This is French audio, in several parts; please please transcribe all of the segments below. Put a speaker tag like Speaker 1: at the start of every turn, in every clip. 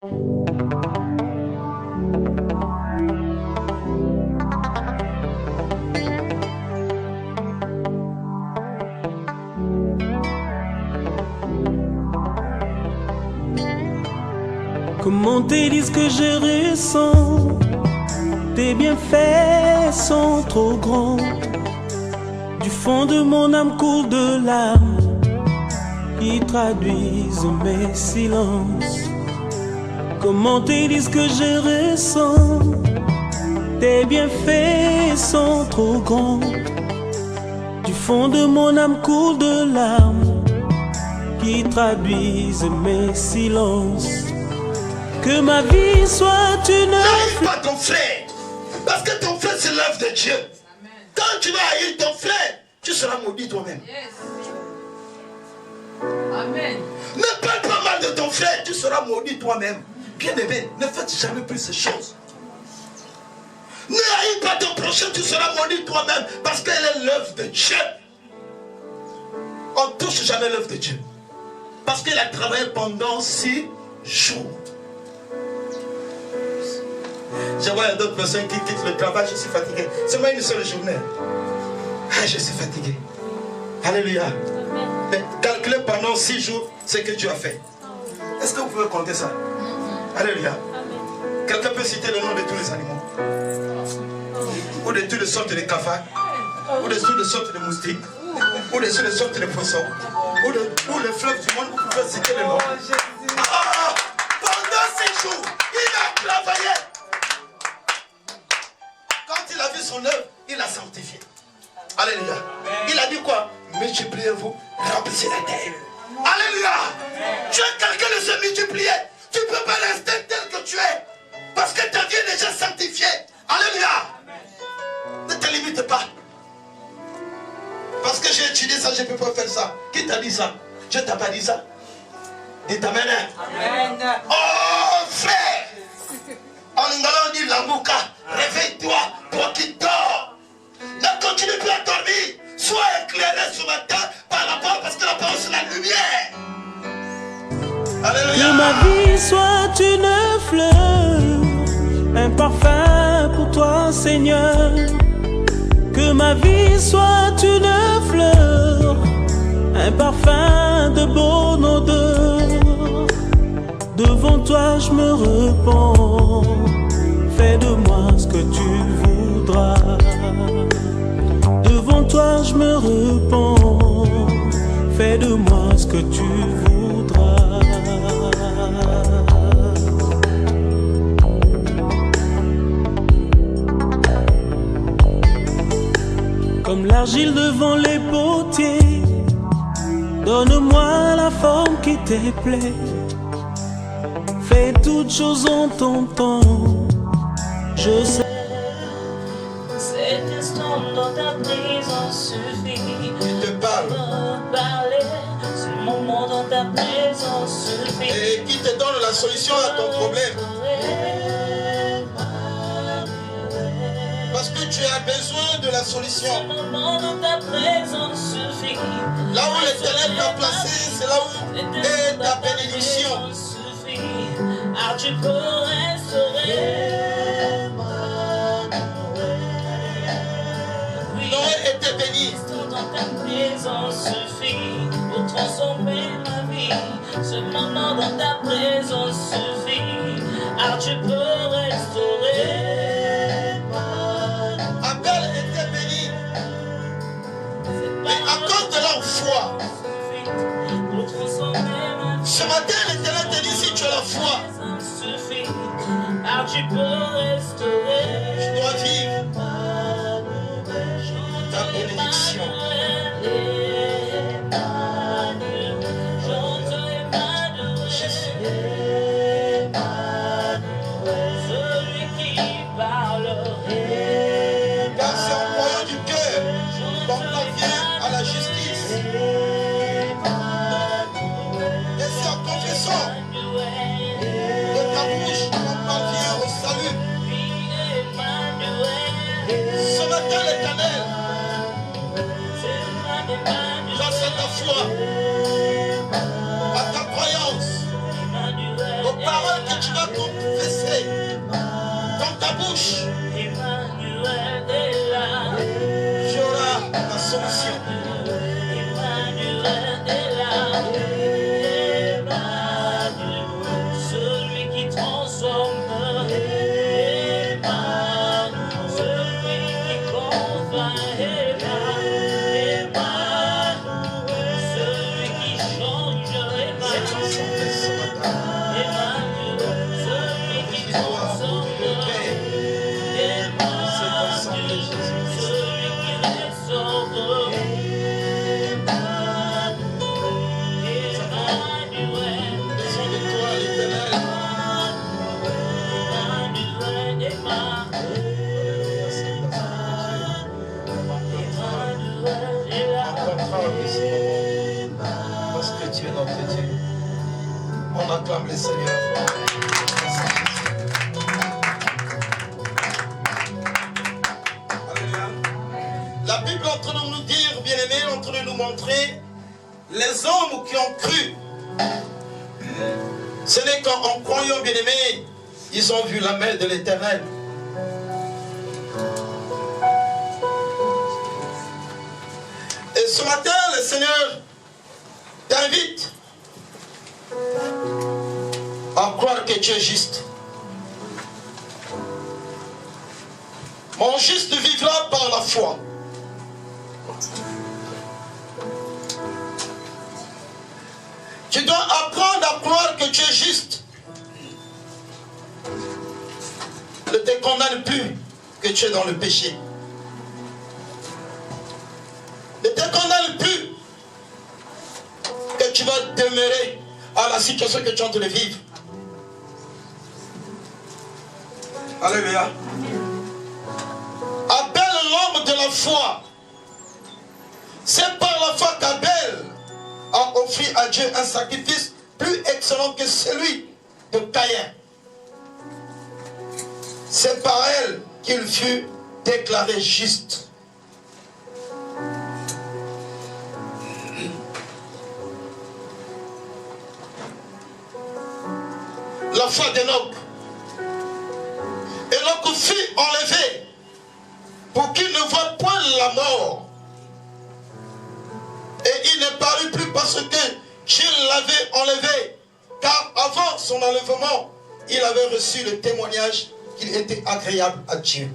Speaker 1: Comment te dire ce que je ressens? Tes bienfaits sont trop grands. Du fond de mon âme coule de larmes qui traduisent mes silences. Comment te dire ce que je ressens? Tes bienfaits sont trop grands. Du fond de mon âme coule de larmes qui traduisent mes silences. Que ma vie soit une...
Speaker 2: N'arrive pas ton frère, parce que ton frère c'est l'œuvre de Dieu. Amen. Quand tu vas haïr ton frère, tu seras maudit toi-même. Yes. Amen. Ne parle pas mal de ton frère, tu seras maudit toi-même. Bien-aimé, ne faites jamais plus ces choses. Ne haïs pas ton prochain, tu seras maudit toi-même, parce qu'elle est l'œuvre de Dieu. On ne touche jamais l'œuvre de Dieu, parce qu'elle a travaillé pendant 6 jours. Je vois d'autres personnes qui quittent le travail, je suis fatigué. C'est moi une seule journée. Ah, je suis fatigué. Alléluia. Amen. Mais calculez pendant 6 jours ce que tu as fait. Est-ce que vous pouvez compter ça? Alléluia. Quelqu'un peut citer le nom de tous les animaux? Ou de toutes les sortes de cafards? Ou de toutes les sortes de moustiques? Ou de toutes les sortes de poissons? Ou les fleuves du monde, vous pouvez citer le nom? Ah, pendant 6 jours, il a travaillé. Quand il a vu son œuvre, il a sanctifié. Alléluia. Il a dit quoi? Multipliez-vous, remplissez la terre. Alléluia. Tu es quelqu'un de se multiplier. Tu ne peux pas rester tel que tu es. Parce que ta vie est déjà sanctifiée. Alléluia. Ne te limite pas. Parce que j'ai étudié ça, je ne peux pas faire ça. Qui t'a dit ça? Dieu t'a pas dit ça? Dis ta main. Amen. Oh frère. En allant dire l'ambouka, réveille-toi, toi qui dors. Ne continue plus à dormir. Sois éclairé ce matin par la parole, parce que la parole c'est la lumière. Alléluia.
Speaker 1: Que ma vie soit une fleur, un parfum pour toi, Seigneur. Que ma vie soit une fleur, un parfum de bonne odeur. Devant toi je me repens, fais de moi ce que tu voudras. Devant toi je me repens, fais de moi ce que tu voudras. Comme l'argile devant les potiers, donne-moi la forme qui te plaît. Fais toutes choses en ton temps. Je sais.
Speaker 3: Cet instant dans ta présence suffit.
Speaker 2: Il te parle.
Speaker 3: Ce moment dans ta présence suffit.
Speaker 2: Et qui te donne la solution à ton problème. Parce que tu as besoin de la solution.
Speaker 3: Ce moment dans ta présence suffit.
Speaker 2: Là où l'Éternel t'a placé, c'est là où est ta bénédiction.
Speaker 3: Ah, tu peux restaurer.
Speaker 2: Noé était béni.
Speaker 3: Dans ta présence suffit pour transformer ma vie. Ce moment dans ta présence suffit. Ah, tu peux restaurer.
Speaker 2: Abel était béni. Mais à cause de leur foi, ce matin l'Éternel te dit, si tu as la foi,
Speaker 3: ah, tu peux restaurer.
Speaker 2: tu dois vivre ta bénédiction.
Speaker 3: Celui qui parle.
Speaker 2: Car c'est en croyant du cœur qu'on parvient à la justice. Et c'est en confessant de ta bouche qu'on parvient au salut. Ce matin l'Éternel, grâce à ta foi, à ta croyance, aux paroles que tu vas confesser dans ta bouche,
Speaker 3: Emmanuel est là.
Speaker 2: il y aura la solution.
Speaker 3: Emmanuel est là. Emmanuel, celui qui transforme. Emmanuel, celui qui convainc. Emmanuel, celui qui change.
Speaker 2: Cette chanson de ce matin,
Speaker 3: Emmanuel, celui qui
Speaker 2: il doit
Speaker 3: transforme.
Speaker 2: le Père. Cette chanson de Jésus.
Speaker 3: Celui qui restaure. Emmanuel,
Speaker 2: Besoin de toi, l'Éternel.
Speaker 3: Emmanuel,
Speaker 2: Alléluia, c'est la
Speaker 3: Emmanuel est là.
Speaker 2: On acclame ce moment parce que tu es notre Dieu. On acclame le Seigneur. Merci, Jésus. Alléluia. La Bible est en train de nous dire, bien-aimés, est en train de nous montrer les hommes qui ont cru. Ce n'est qu'en croyant, bien-aimés, ils ont vu la main de l'Éternel. Et ce matin, le Seigneur t'invite à croire que tu es juste. Mon juste vivra par la foi. Tu dois apprendre à croire que tu es juste. Ne te condamne plus que tu es dans le péché. Ne te condamne plus que tu vas demeurer à la situation que tu es en train de vivre. Alléluia. Abel, l'homme de la foi. C'est par la foi qu'Abel a offert à Dieu un sacrifice plus excellent que celui de Caïn. C'est par elle qu'il fut déclaré juste. La foi d'Enoch. Enoch fut enlevé pour qu'il ne voie point la mort. Et il ne parut plus parce que Dieu l'avait enlevé. Car avant son enlèvement, il avait reçu le témoignage qu'il était agréable à Dieu.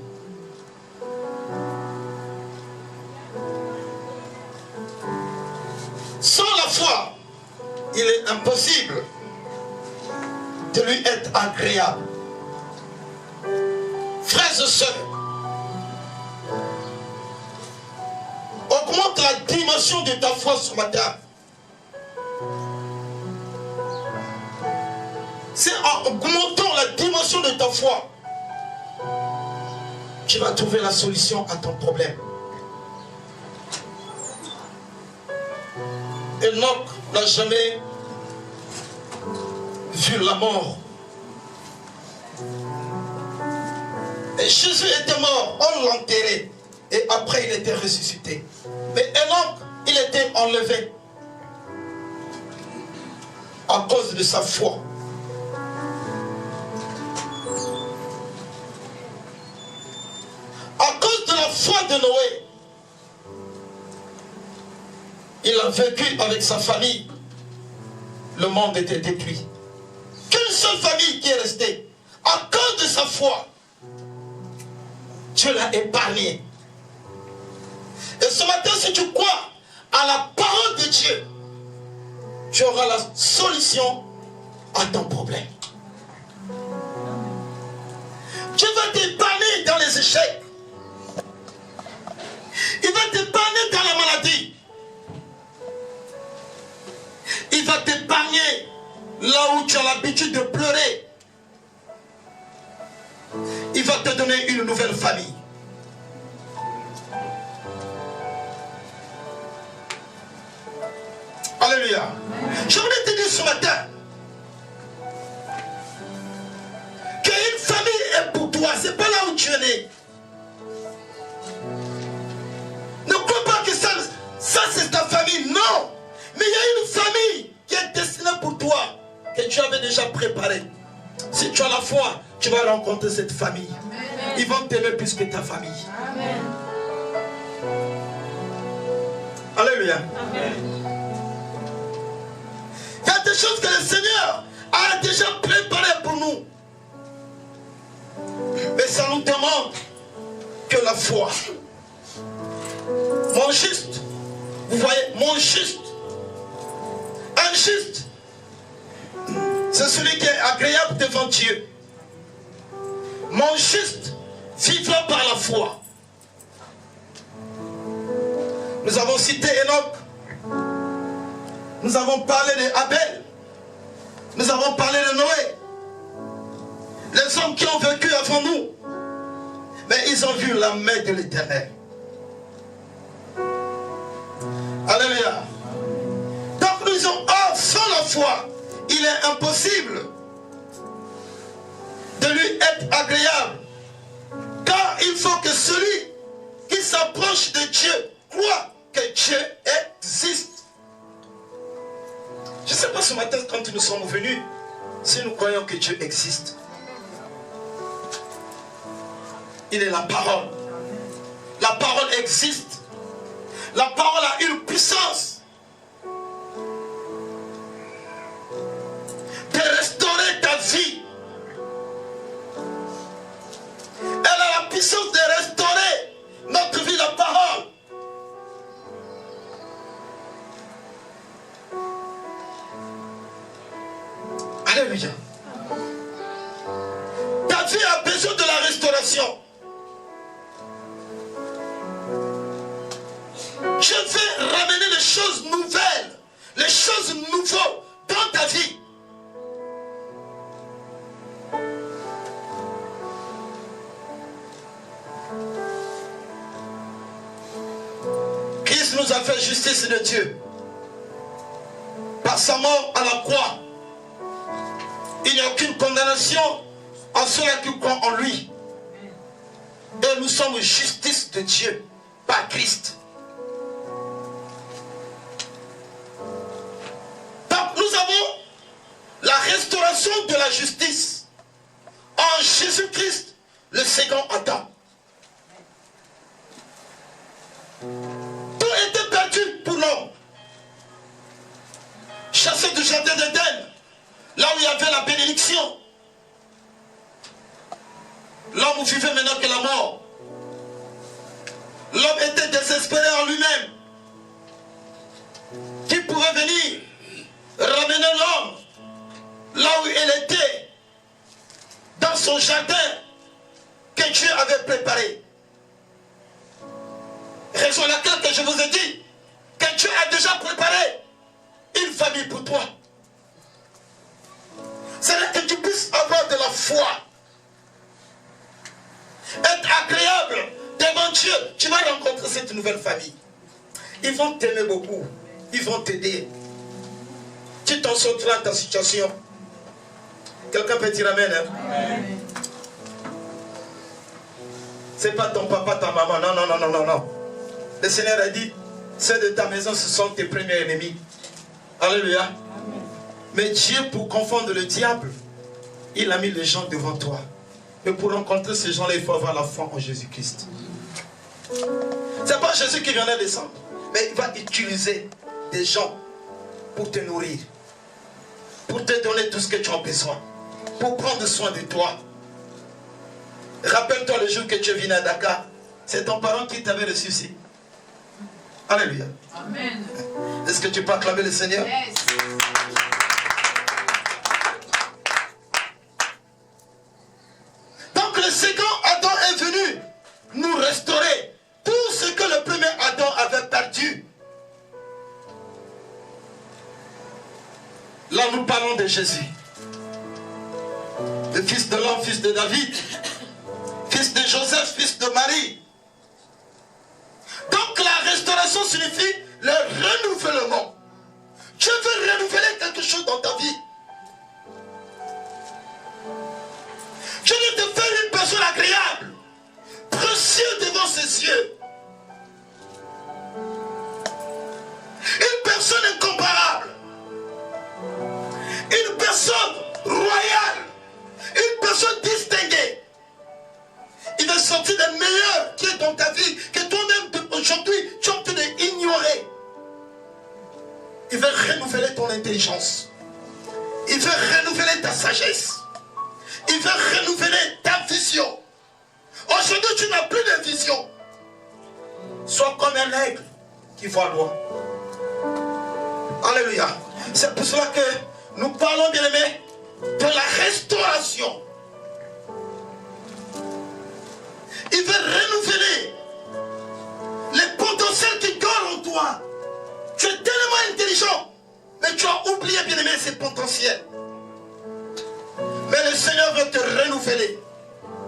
Speaker 2: Sans la foi, il est impossible de lui être agréable. Frères et sœurs, augmente la dimension de ta foi ce matin. C'est en augmentant la dimension de ta foi que tu vas trouver la solution à ton problème. Enoch n'a jamais vu la mort. Et Jésus était mort, on l'enterrait. Et après il était ressuscité. Mais Enoch, il était enlevé à cause de sa foi. À cause de la foi de Noé, il a vécu avec sa famille. Le monde était détruit. Qu'une seule famille qui est restée. À cause de sa foi, Dieu l'a épargné. Et ce matin, si tu crois à la parole de Dieu, tu auras la solution à ton problème. Dieu va t'épargner dans les échecs. Il va t'épargner dans la maladie. Il va t'épargner là où tu as l'habitude de pleurer. Il va te donner une nouvelle famille. Alléluia. Je voulais te dire ce matin qu'une famille est pour toi. C'est pas là où tu es né. Ne crois pas que ça c'est ta famille. Non. Mais il y a une famille qui est destinée pour toi, que tu avais déjà préparée. Si tu as la foi, tu vas rencontrer cette famille.
Speaker 4: Amen.
Speaker 2: Ils vont t'aimer plus que ta famille.
Speaker 4: Amen.
Speaker 2: Alléluia.
Speaker 4: Amen.
Speaker 2: Il y a des choses que le Seigneur a déjà préparées pour nous. Mais ça nous demande que la foi. Mon juste, vous voyez, mon juste, un juste, c'est celui qui est agréable devant Dieu. Mon juste vivra par la foi. Nous avons cité Enoch. Nous avons parlé d'Abel. Nous avons parlé de Noé. Les hommes qui ont vécu avant nous. Mais ils ont vu la main de l'Éternel. Alléluia. Donc nous disons, oh, sans la foi, il est impossible de lui être agréable. Car il faut que celui qui s'approche de Dieu croit que Dieu existe. Je ne sais pas ce matin quand nous sommes venus, si nous croyons que Dieu existe. Il est la parole. La parole existe. La parole a une puissance de restaurer ta vie. Elle a la puissance de restaurer notre vie, la parole. Alléluia. Ta vie a besoin de la restauration. Je vais ramener les choses nouvelles, les choses nouveaux dans ta vie. Christ nous a fait justice de Dieu. Par sa mort à la croix, il n'y a aucune condamnation en ceux qui croient en lui. Et nous sommes justice de Dieu par Christ. Nous avons la restauration de la justice en Jésus-Christ, le second Adam. Tout était perdu pour l'homme. Chassé du jardin d'Éden, là où il y avait la bénédiction. L'homme vivait maintenant que la mort. L'homme était désespéré en lui-même. Qui pouvait venir ramener l'homme là où il était, dans son jardin que Dieu avait préparé. Raison laquelle que je vous ai dit que Dieu a déjà préparé une famille pour toi. C'est là que tu puisses avoir de la foi, être agréable devant Dieu. Tu vas rencontrer cette nouvelle famille. Ils vont t'aimer beaucoup, ils vont t'aider. Tu t'en sortiras de ta situation. Quelqu'un peut dire amen, hein? Amen. C'est pas ton papa, ta maman. Non, non, non, non, non, non. Le Seigneur a dit, ceux de ta maison, ce sont tes premiers ennemis. Alléluia. Amen. Mais Dieu, pour confondre le diable, il a mis les gens devant toi. Mais pour rencontrer ces gens-là, il faut avoir la foi en Jésus-Christ. C'est pas Jésus qui viendra descendre, mais il va utiliser des gens pour te nourrir, pour te donner tout ce que tu as besoin, pour prendre soin de toi. Rappelle-toi le jour que tu es venu à Dakar, c'est ton parent qui t'avait reçu ici. Alléluia.
Speaker 4: Amen.
Speaker 2: Est-ce que tu peux acclamer le Seigneur?
Speaker 4: Yes.
Speaker 2: Donc le second Adam est venu nous restaurer tout ce que le premier Adam avait perdu. Là nous parlons de Jésus, le fils de l'homme, fils de David, fils de Joseph, fils de Marie. Donc la restauration signifie le renouvellement. Dieu veut renouveler quelque chose dans ta vie. Dieu veut te faire une personne agréable, précieuse devant ses yeux. Une personne incomparable. Une personne royale intelligence. Il veut renouveler ta sagesse. Il veut renouveler ta vision. Aujourd'hui, tu n'as plus de vision. Sois comme un aigle qui voit loin. Alléluia. C'est pour cela que nous parlons, bien aimés, de la restauration. Il veut renouveler les potentiels qui dorment en toi. Tu es tellement intelligent, mais tu as oublié, bien aimé, ces potentiels. Mais le Seigneur veut te renouveler.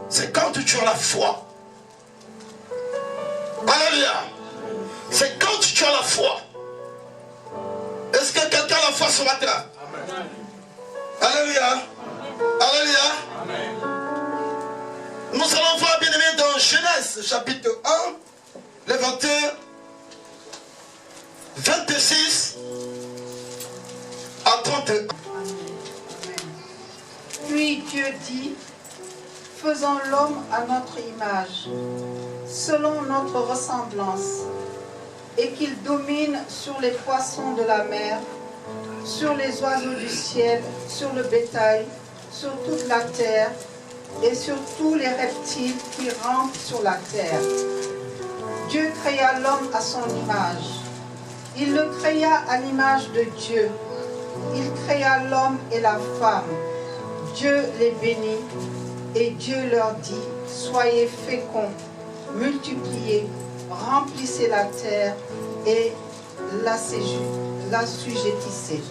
Speaker 2: C'est quand tu as la foi. Alléluia. C'est quand tu as la foi. Est-ce que quelqu'un a la foi ce matin? Amen. Alléluia. Alléluia. Amen. Nous allons voir, bien aimé, dans Genèse chapitre 1, le 21, 26 à 31.
Speaker 4: Puis Dieu dit, faisons l'homme à notre image, selon notre ressemblance, et qu'il domine sur les poissons de la mer, sur les oiseaux du ciel, sur le bétail, sur toute la terre, et sur tous les reptiles qui rampent sur la terre. Dieu créa l'homme à son image. Il le créa à l'image de Dieu. Il créa l'homme et la femme. Dieu les bénit et Dieu leur dit, soyez féconds, multipliez, remplissez la terre et l'assujettissez,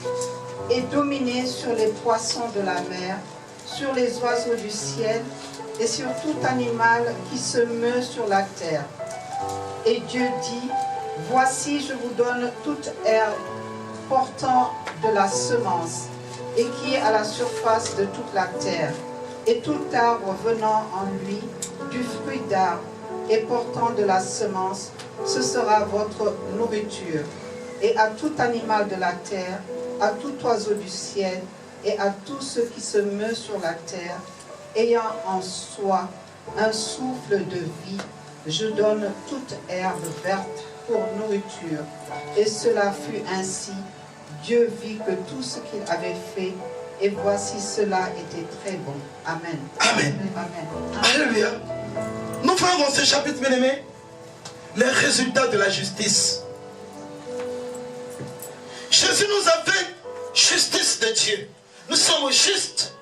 Speaker 4: et dominez sur les poissons de la mer, sur les oiseaux du ciel et sur tout animal qui se meut sur la terre. Et Dieu dit, voici je vous donne toute herbe portant de la semence et qui est à la surface de toute la terre, et tout arbre venant en lui du fruit d'arbre et portant de la semence, ce sera votre nourriture. Et à tout animal de la terre, à tout oiseau du ciel, et à tous ceux qui se meut sur la terre, ayant en soi un souffle de vie, je donne toute herbe verte pour nourriture. Et cela fut ainsi. Dieu vit que tout ce qu'il avait fait, et voici cela était très bon. Amen.
Speaker 2: Amen.
Speaker 4: Amen.
Speaker 2: Alléluia. Nous faisons dans ce chapitre, bien aimé, les résultats de la justice. Jésus nous a fait justice de Dieu. Nous sommes justes.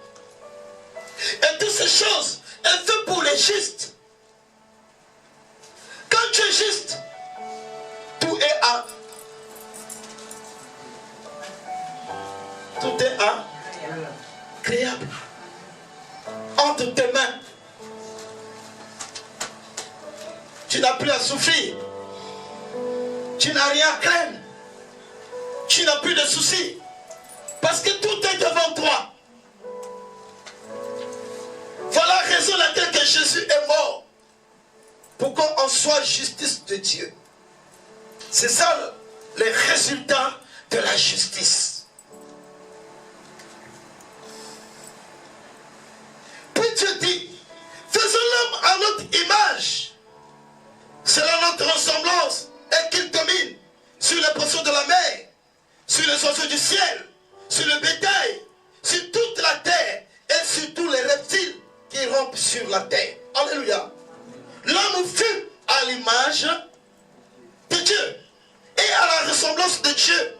Speaker 2: Et toutes ces choses, elles fait pour les justes. Quand tu es juste, tout est à. Tout est agréable. Entre tes mains. Tu n'as plus à souffrir. Tu n'as rien à craindre. Tu n'as plus de soucis. Parce que tout est devant toi. Voilà la raison pour laquelle que Jésus est mort. Pour qu'on soit justice de Dieu. C'est ça les résultats de la justice. Puis Dieu dit, faisons l'homme à notre image, selon notre ressemblance, et qu'il domine sur les poissons de la mer, sur les oiseaux du ciel, sur le bétail, sur toute la terre et sur tous les reptiles qui rampent sur la terre. Alléluia. L'homme fut à l'image de Dieu et à la ressemblance de Dieu.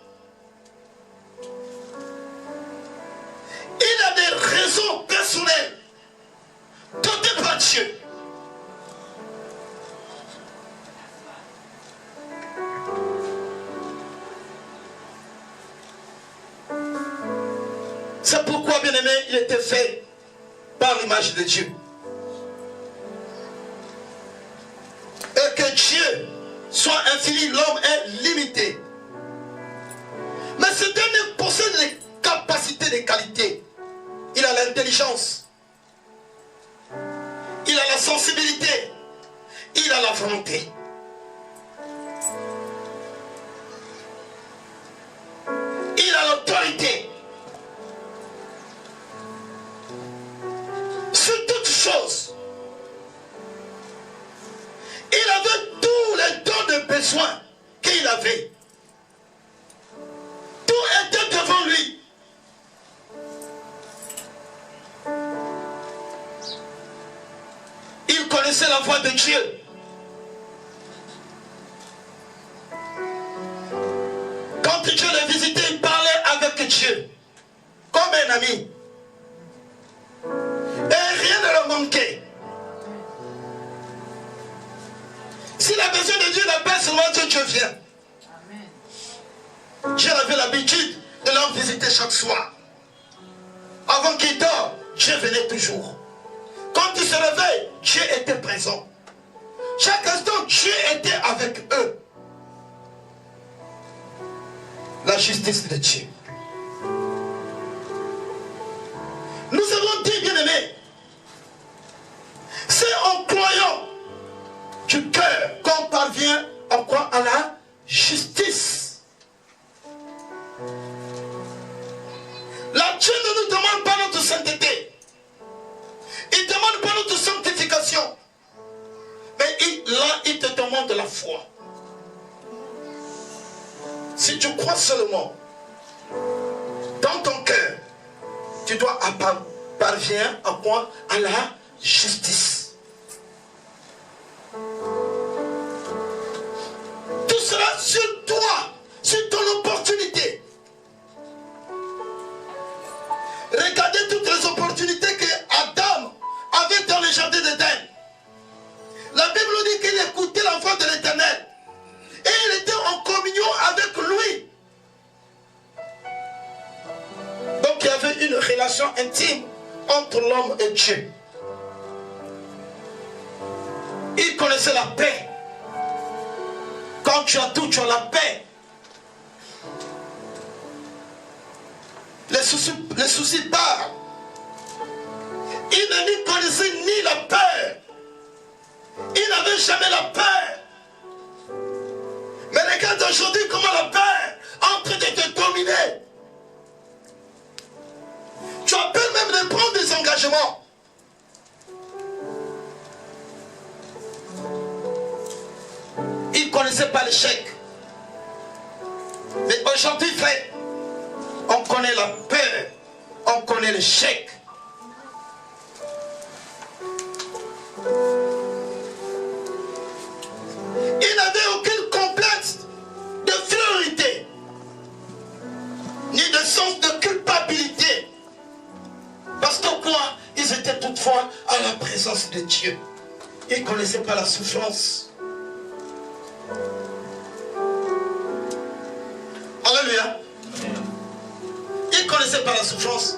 Speaker 2: Il a des raisons personnelles dotées par Dieu. C'est pourquoi, bien-aimé, il était fait par l'image de Dieu. Et que Dieu soit infini, l'homme est limité. Mais ce dernier possède les capacités, les qualités. Il a l'intelligence. Il a la sensibilité. Il a la volonté. Il a l'autorité. Sur toutes choses. Il avait tous les dons de besoin qu'il avait. Tout était devant lui. connaissait la voix de Dieu. Quand Dieu le visitait, il parlait avec Dieu. Comme un ami. Et rien ne leur manquait. S'il a besoin de Dieu, il appelle seulement Dieu, Dieu vient. Dieu avait l'habitude de leur visiter chaque soir. Avant qu'il dort, Dieu venait toujours. Quand ils se réveillent, Dieu était présent. Chaque instant, Dieu était avec eux. La justice de Dieu. Nous avons dit, bien-aimés, c'est en croyant du cœur qu'on parvient en quoi? À la justice. La Dieu ne nous demande pas notre sainteté. Il ne demande pas notre sanctification. Mais il te demande la foi. Si tu crois seulement dans ton cœur, tu dois parvenir à quoi? À la justice. Tout cela sur toi, sur ton opportunité. Regardez toutes les opportunités que Adam avait dans le jardin d'Éden. La Bible nous dit qu'il écoutait la voix de l'Éternel. Et il était en communion avec lui. Donc il y avait une relation intime entre l'homme et Dieu. Il connaissait la paix. Quand tu as tout, tu as la paix. Les soucis partent. Il ne connaissait ni la peur. Il n'avait jamais la peur. Mais regarde aujourd'hui comment la peur est en train de te dominer. Tu as peur même de prendre des engagements. Il ne connaissait pas l'échec. Mais aujourd'hui, frère, on connaît la peur, on connaît l'échec. Il n'avait aucun complexe de fierté, ni de sens de culpabilité. Parce que quoi? Ils étaient toutefois à la présence de Dieu. Ils ne connaissaient pas la souffrance. Alléluia. Ils ne connaissaient pas la souffrance.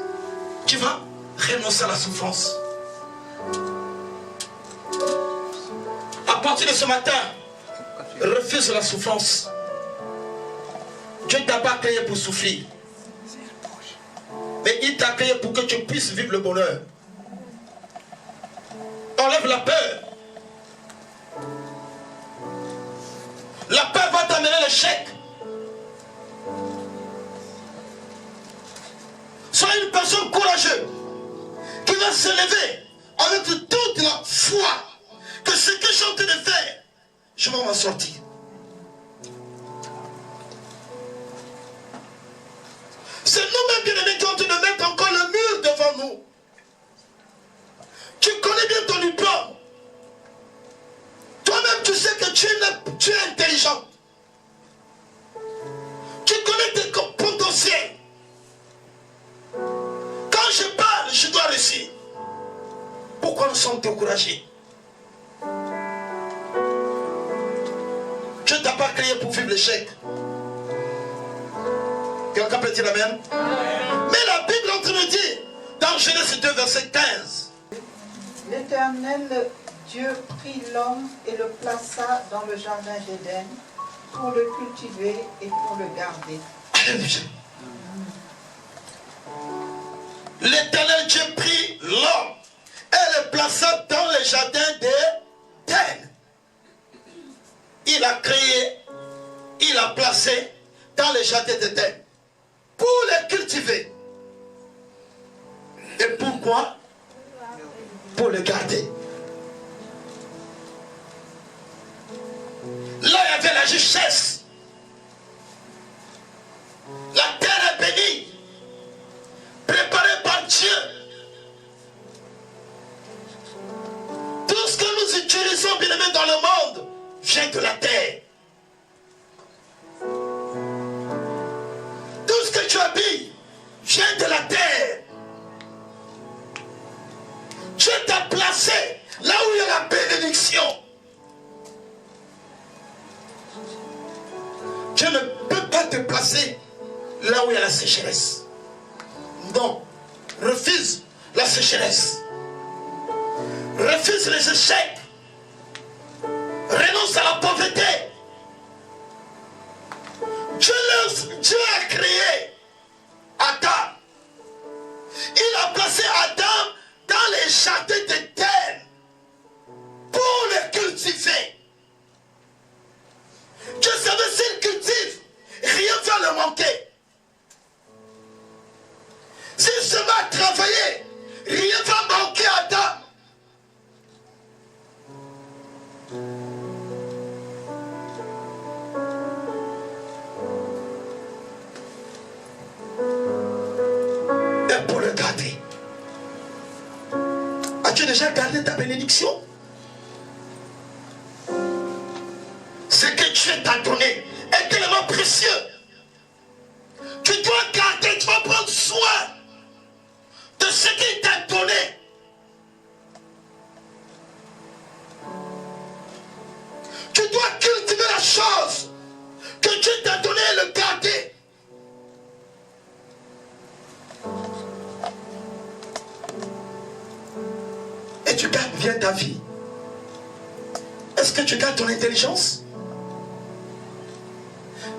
Speaker 2: Tu vas renoncer à la souffrance. À partir de ce matin, refuse la souffrance. Dieu ne t'a pas créé pour souffrir. Mais il t'a créé pour que tu puisses vivre le bonheur. Enlève la peur. La peur va t'amener l'échec. Sois une personne courageuse qui va se lever avec toute la foi que ce que je suis en train de faire, je vais m'en sortir. C'est nous-mêmes, bien-aimés, qui ont en train de mettre encore le mur devant nous. Tu connais bien ton diplôme. Toi-même, tu sais que tu es intelligent. Tu connais tes potentiels. Quand je parle, je dois réussir. Pourquoi nous sommes découragés? Dieu ne t'a pas créé pour vivre l'échec. Quelqu'un peut dire amen? Mais la Bible entre nous dit, dans Genèse 2, verset 15.
Speaker 4: L'Éternel Dieu prit l'homme et le plaça dans le jardin d'Éden pour le cultiver et pour le garder.
Speaker 2: Alléluia. L'Éternel Dieu prit l'homme et le plaça dans le jardin d'Éden. Il a créé, il a placé dans le jardin d'Éden pour les cultiver. Et pourquoi? Pour le garder. Là, il y avait la richesse. La terre est bénie, préparée par Dieu. Tout ce que nous utilisons, bien aimé, dans le monde, vient de la terre. Tout ce que tu habilles vient de la terre. Dieu t'a placé là où il y a la bénédiction. Dieu ne peut pas te placer là où il y a la sécheresse. Non. Refuse la sécheresse. Refuse les échecs. Renonce à la pauvreté. Dieu a créé Adam. Il a placé Adam dans les jardins de terre pour les cultiver. Dieu savait s'il cultive, rien ne va le manquer. S'il se met à travailler, rien ne va manquer à Adam. Et pour le garder, as-tu déjà gardé ta bénédiction? Ce que Dieu t'a donné est tellement précieux. Tu dois garder, tu dois prendre soin de ce qu'il t'a donné. Tu dois cultiver la chose que Dieu t'a donnée et le garder. Et tu gardes bien ta vie. Est-ce que tu gardes ton intelligence?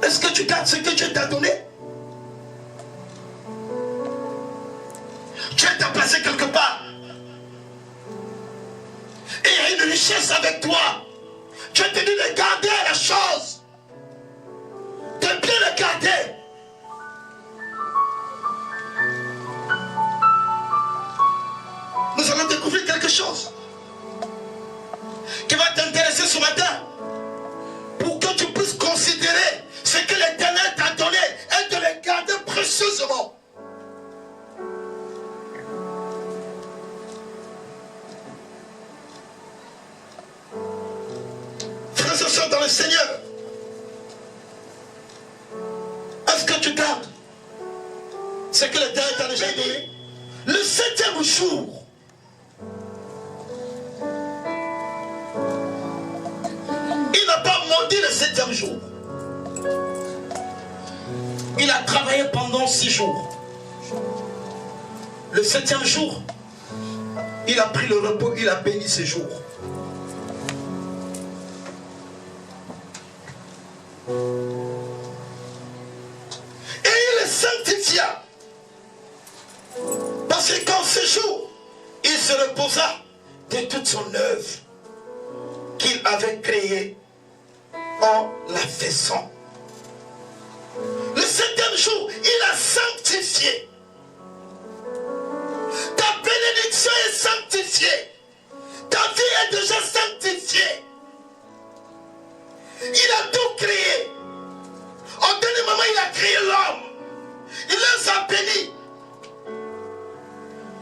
Speaker 2: Est-ce que tu gardes ce que Dieu t'a donné? Dieu t'a placé quelque part. Et il y a une richesse avec toi. Dieu te dit de garder la chose. De bien le garder. Nous allons découvrir quelque chose qui va t'intéresser ce matin. Pour que tu puisses considérer ce que l'Éternel t'a donné et de le garder précieusement. Frères et sœurs dans le Seigneur, est-ce que tu gardes ce que l'Éternel t'a déjà donné? Le 7e jour, il n'a pas maudit le 7e jour. Il a travaillé pendant 6 jours. Le 7e jour, il a pris le repos, il a béni ses jours. Et il le sanctifia. Parce que quand ce jour, il se reposa de toute son œuvre qu'il avait créée en la faisant. Le 7e jour, il a sanctifié. Ta bénédiction est sanctifiée. Ta vie est déjà sanctifiée. Il a tout créé. En dernier moment, il a créé l'homme. Il les a bénis.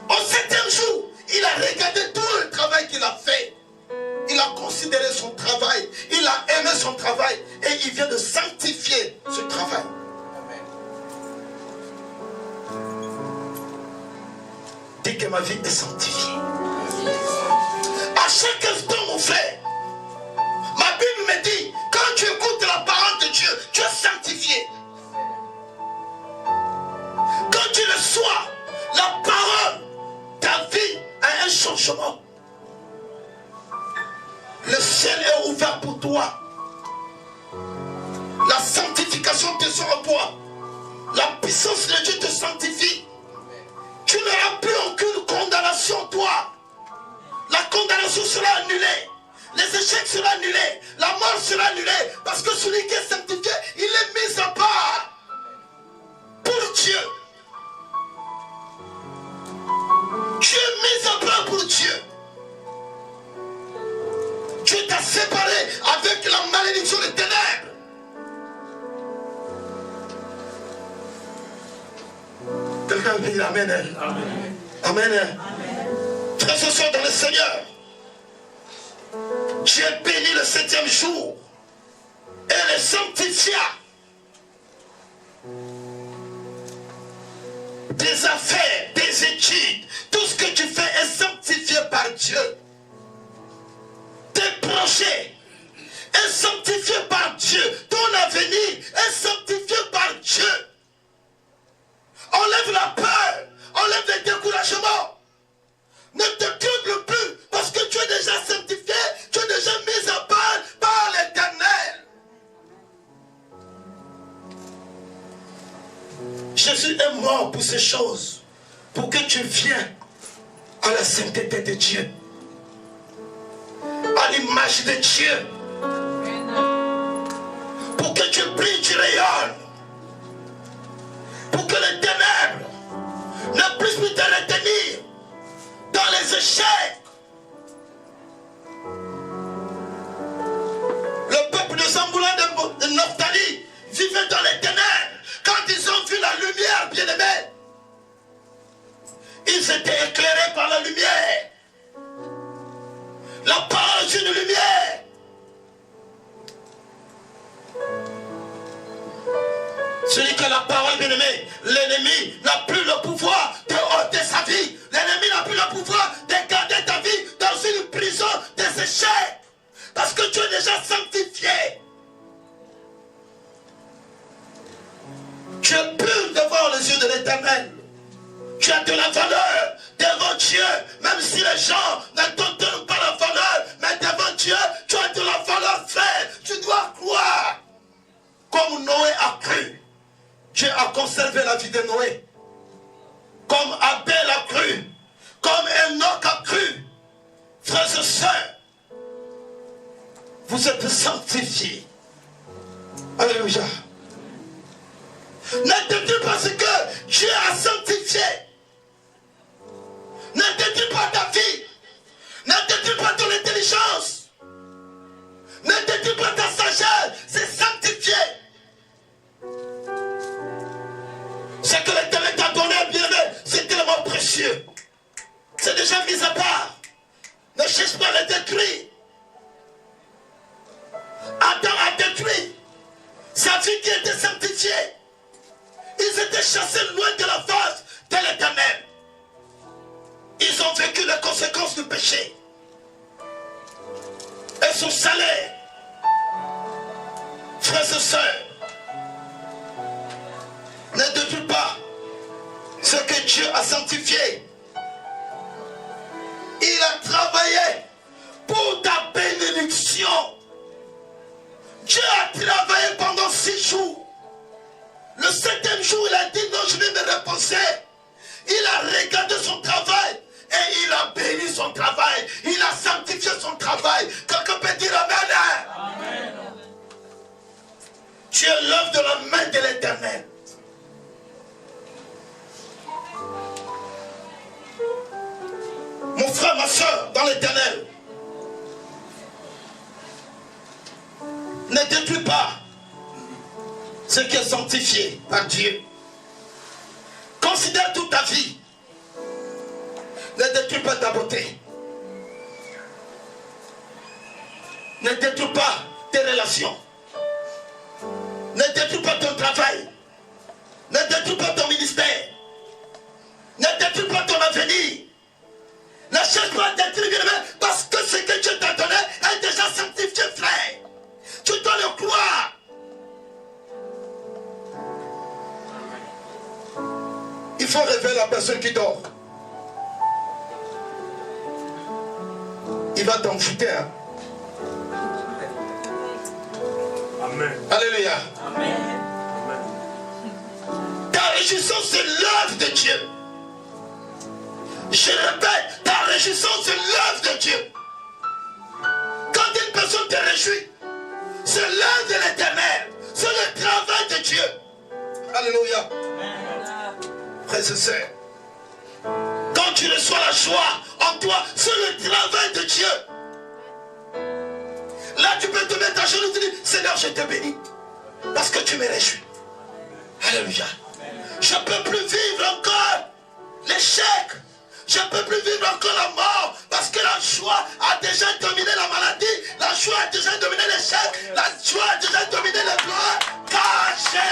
Speaker 2: Au 7e jour, il a regardé tout le travail qu'il a fait. Il a considéré son travail. Il a aimé son travail. Et il vient de sanctifier ce travail. Dis que ma vie est sanctifiée. À chaque instant, mon frère, ma Bible me dit, quand tu écoutes la parole de Dieu, tu es sanctifié. Quand tu reçois la parole, ta vie a un changement. Le ciel est ouvert pour toi. La sanctification te sera en toi. La puissance de Dieu te sanctifie. Tu n'auras plus aucune condamnation, toi. La condamnation sera annulée. Les échecs seront annulés. La mort sera annulée. Parce que celui qui est sanctifié, il est mis à part. Pour Dieu. Tu es mis à part pour Dieu. Dieu t'a séparé avec la malédiction des ténèbres. Quelqu'un peut dire Amen. Amen. Amen. Frères et sœurs dans le Seigneur, Dieu bénit le 7e jour et le sanctifia. Des affaires, des études, tout ce que tu fais est sanctifié par Dieu. Tes projets est sanctifié par Dieu. Ton avenir est sanctifié par Dieu. Enlève la peur, enlève le découragement. Ne te trouble plus parce que tu es déjà sanctifié, tu es déjà mis à part par l'Éternel. Jésus est mort pour ces choses, pour que tu viennes à la sainteté de Dieu, à l'image de Dieu, pour que tu brilles, tu rayonnes, pour que les ténèbres ne puissent plus te retenir dans les échecs. Le peuple de Zamboula de Naphtali vivait dans les ténèbres. Quand ils ont vu la lumière, bien-aimés, ils étaient éclairés par la lumière. La parole est une lumière. Celui qui a la parole, bien-aimé, l'ennemi n'a plus le pouvoir de ôter sa vie. L'ennemi n'a plus le pouvoir de garder ta vie dans une prison des échecs. Parce que tu es déjà sanctifié. Tu es pur devant les yeux de l'Éternel. Tu as de la valeur devant Dieu. Même si les gens ne te donnent pas la valeur, mais devant Dieu, tu as de la valeur, frère. Tu dois croire. Comme Noé a cru. Dieu a conservé la vie de Noé. Comme Abel a cru. Comme Enoch a cru. Frères et sœurs, vous êtes sanctifiés. Alléluia. Ne détruis pas ce que Dieu a sanctifié. Ne détruis pas ta vie. Ne détruis pas ton intelligence. Ne détruis pas ta sagesse. C'est sanctifié. Ce que l'Éternel t'a donné, bien-aimé, c'est tellement précieux. C'est déjà mis à part. Ne cherche pas à le détruire. Adam a détruit sa vie qui était sanctifiée. Ils étaient chassés loin de la face de l'Éternel. Ils ont vécu les conséquences du péché. Et son salaire, frères et sœurs, ne détruis pas ce que Dieu a sanctifié. Il a travaillé pour ta bénédiction. Dieu a travaillé pendant 6 jours. Le 7e jour, il a dit non, je vais me reposer. Il a regardé son travail et il a béni son travail. Il a sanctifié son travail. Quelqu'un peut dire Amen. Amen. Tu es l'œuvre de la main de l'Éternel. Mon frère, ma soeur, dans l'Éternel, ne détruis pas ce qui est sanctifié par Dieu. Considère toute ta vie. Ne détruis pas ta beauté. Ne détruis pas tes relations. Ne détruis pas ton travail. Ne détruis pas ton ministère. Ne détruis pas ton avenir. Ne cherche pas à détruire, parce que ce que Dieu t'a donné est déjà sanctifié, frère. Tu dois le croire. Il faut réveiller la personne qui dort. Il va t'envoûter. Hein? Amen. Alléluia. Amen. Ta réjouissance, c'est l'œuvre de Dieu. Je répète, ta réjouissance, c'est l'œuvre de Dieu. Quand une personne te réjouit, c'est l'œuvre de l'Éternel. C'est le travail de Dieu. Alléluia. Frères et sœurs, quand tu reçois la joie en toi, c'est le travail de Dieu. Là, tu peux te mettre à genoux et te dire, Seigneur, je te bénis. Parce que tu me réjouis. Alléluia. Je ne peux plus vivre encore l'échec. Je ne peux plus vivre encore la mort. Parce que la joie a déjà terminé la maladie. joie a déjà dominé l'échec. La joie a déjà dominé le gloire. Caché.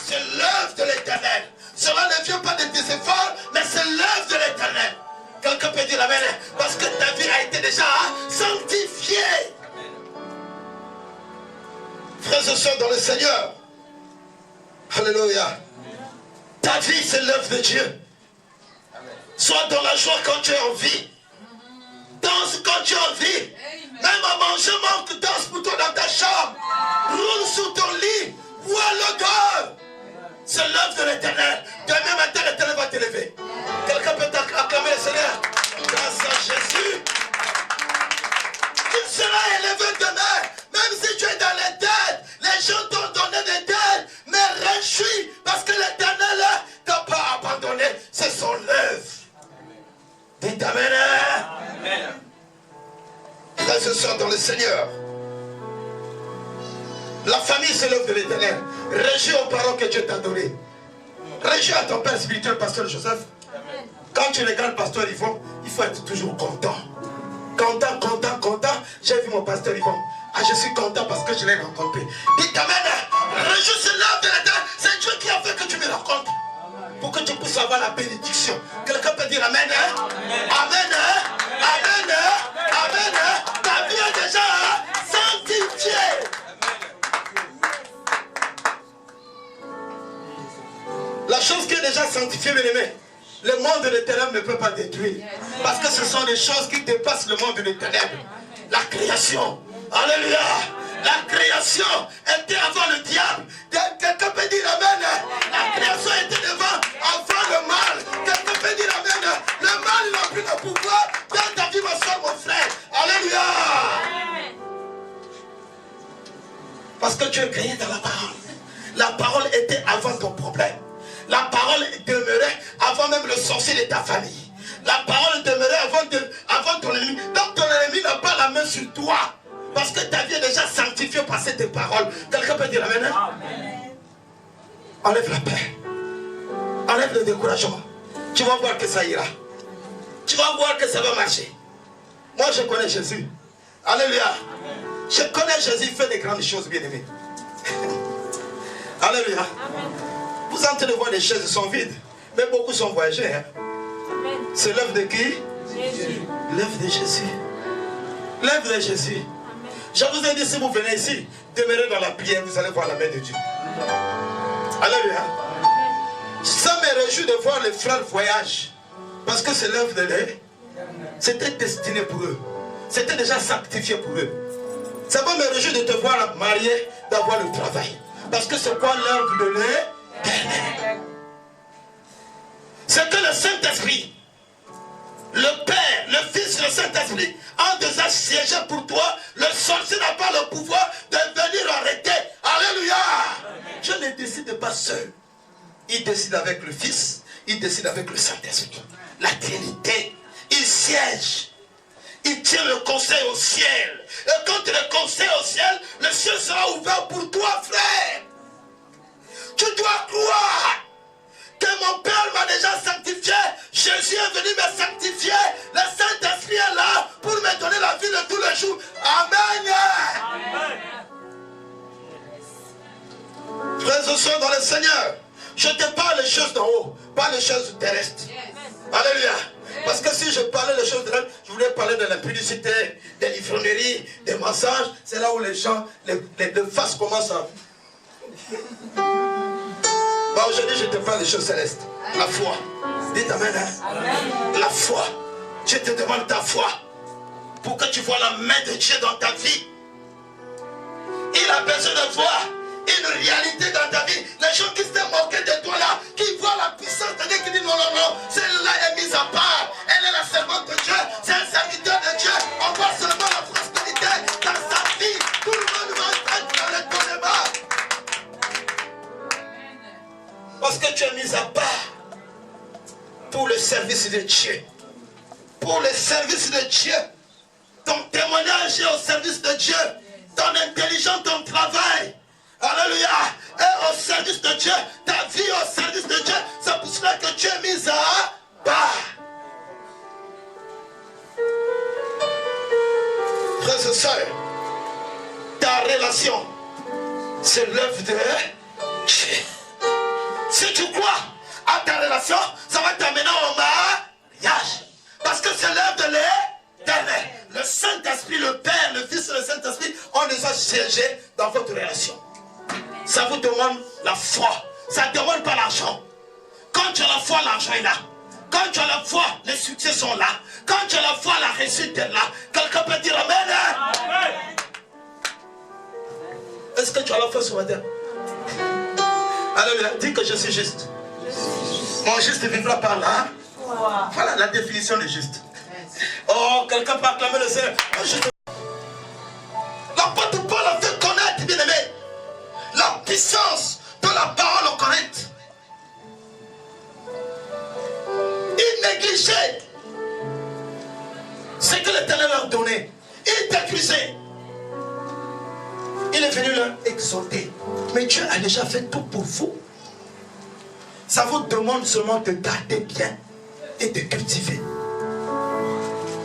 Speaker 2: C'est l'œuvre de l'Éternel. Cela ne vient pas de tes efforts, mais c'est l'œuvre de l'Éternel. Quelqu'un peut dire amen. Parce que ta vie a été déjà sanctifiée. Frères et sœurs dans le Seigneur. Alléluia. Ta vie, c'est l'œuvre de Dieu. Sois dans la joie quand tu es en vie. Danse quand tu es en vie. Même à manger, manque, danse pour toi dans ta chambre. Roule sur ton lit. Vois l'odeur. C'est l'œuvre de l'Éternel. Demain matin, l'Éternel va t'élever. Quelqu'un peut acclamer le Seigneur. Grâce à Jésus. Tu seras élevé demain. Même si tu es dans les têtes. Les gens t'ont donné des têtes. Mais réjouis. Parce que l'Éternel ne t'a pas abandonné. C'est son œuvre. Dites amen. Amen. Frères et sœurs dans le Seigneur. La famille, c'est l'œuvre de l'Éternel. Réjouis aux paroles que Dieu t'a données. Réjouis à ton père spirituel, pasteur Joseph. Quand tu regardes pasteur Yvon, il faut être toujours content. Content, content, content. J'ai vu mon pasteur Yvon. Ah, je suis content parce que je l'ai rencontré. Dites amen. Réjouis, c'est l'œuvre de l'Éternel. C'est Dieu qui a fait que tu me rencontres. Pour que tu puisses avoir la bénédiction. Quelqu'un peut dire amen. Amen. Amen. Amen. Ta vie est déjà sanctifiée. La chose qui est déjà sanctifiée, bien aimé, le monde de l'éternel ne peut pas détruire. Parce que ce sont des choses qui dépassent le monde de l'éternel. La création. Alléluia. La création était avant le diable. Quelqu'un peut dire amen. La création était devant, avant le mal. Quelqu'un peut dire amen. Le mal n'a plus le pouvoir dans ta vie, ma soeur, mon frère. Alléluia. Parce que tu es créé dans la parole. La parole était avant ton problème. La parole demeurait avant même le sorcier de ta famille. La parole demeurait avant ton ennemi. Donc ton ennemi n'a pas la main sur toi. Parce que ta vie est déjà sanctifiée par cette parole. Quelqu'un peut dire amen. Enlève la paix. Enlève le découragement. Tu vas voir que ça ira. Tu vas voir que ça va marcher. Moi je connais Jésus. Alléluia. Je connais Jésus, il fait des grandes choses, bien aimés. Alléluia. Vous entendez voir les chaises sont vides. Mais beaucoup sont voyagés. Hein? C'est l'œuvre de qui? Jésus. L'œuvre de Jésus. L'œuvre de Jésus. Amen. Je vous ai dit, si vous venez ici, demeurez dans la prière, vous allez voir la main de Dieu. Alléluia. Ça me réjouit de voir les frères voyager. Parce que c'est l'œuvre de l'œuvre. C'était destiné pour eux. C'était déjà sanctifié pour eux. Ça va me réjouir de te voir marié, d'avoir le travail. Parce que c'est quoi l'œuvre de l'œuvre? C'est que le Saint-Esprit, le Père, le Fils, le Saint-Esprit ont déjà siégé pour toi. Le sorcier n'a pas le pouvoir de venir arrêter. Alléluia. Je ne décide pas seul. Il décide avec le Fils, il décide avec le Saint-Esprit. La Trinité, il siège. Il tient le conseil au ciel. Et quand tu le conseil au ciel, le ciel sera ouvert pour toi, frère. Tu dois croire que mon Père m'a déjà sanctifié. Jésus est venu me sanctifier. Le Saint-Esprit est là pour me donner la vie de tous les jours. Amen. Amen. Frères et sœurs dans le Seigneur, je te parle les choses d'en haut, pas les choses terrestres. Alléluia. Parce que si je parlais des choses terrestres, je voulais parler de l'impudicité, des ivrogneries, des mensonges. C'est là où les gens, les faces commencent à... Aujourd'hui, je te parle des choses célestes. La foi. Dites amen. Amen. La foi. Je te demande ta foi. Pour que tu vois la main de Dieu dans ta vie. Il a besoin de voir une réalité dans ta vie. Les gens qui s'étaient moqués de toi là, qui voient la puissance de Dieu, qui disent non, non, non, celle-là est mise à part. Elle est la servante de Dieu. C'est un serviteur de Dieu. On voit seulement la prospérité dans sa vie. Tout le monde va être dans le connaît. Parce que tu es mis à part pour le service de Dieu. Pour le service de Dieu. Ton témoignage est au service de Dieu. Ton intelligence, ton travail. Alléluia. Et au service de Dieu. Ta vie au service de Dieu. C'est pour cela que tu es mis à part. Frères et sœurs, ta relation, c'est l'œuvre de Dieu. Si tu crois à ta relation, ça va t'amener au mariage. Parce que c'est l'œuvre de l'Éternel. Le Saint-Esprit, le Père, le Fils et le Saint-Esprit, on les a siégés dans votre relation. Ça vous demande la foi. Ça ne demande pas l'argent. Quand tu as la foi, l'argent est là. Quand tu as la foi, les succès sont là. Quand tu as la foi, la réussite est là. Quelqu'un peut dire Amen. Amen. Est-ce que tu as la foi ce matin? Alléluia. Dis que je suis juste. Mon juste vivra par là. Voilà la définition de juste. Oh, quelqu'un peut acclamer le Seigneur. L'apôtre Paul a fait connaître, bien aimé, la puissance de la parole en Corinthe. Il négligeait ce que l'Éternel leur donnait. Il t'accusait. Il est venu leur exhorter. Mais Dieu a déjà fait tout pour vous. Ça vous demande seulement de garder bien et de cultiver.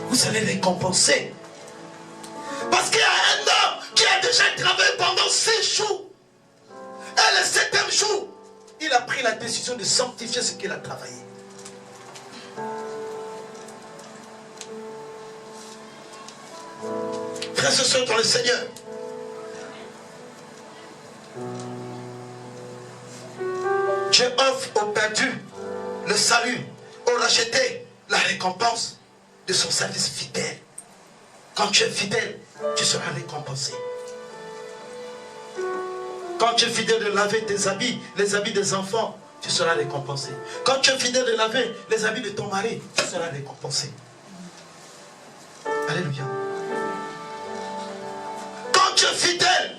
Speaker 2: Vous allez récompenser. Parce qu'il y a un homme qui a déjà travaillé pendant 6 jours. Et le 7e jour, il a pris la décision de sanctifier ce qu'il a travaillé. Frères et sœurs dans le Seigneur, Dieu offre aux perdus le salut, aux rachetés la récompense de son service fidèle. Quand tu es fidèle, tu seras récompensé. Quand tu es fidèle de laver tes habits, les habits des enfants, tu seras récompensé. Quand tu es fidèle de laver les habits de ton mari, tu seras récompensé. Alléluia. Quand tu es fidèle,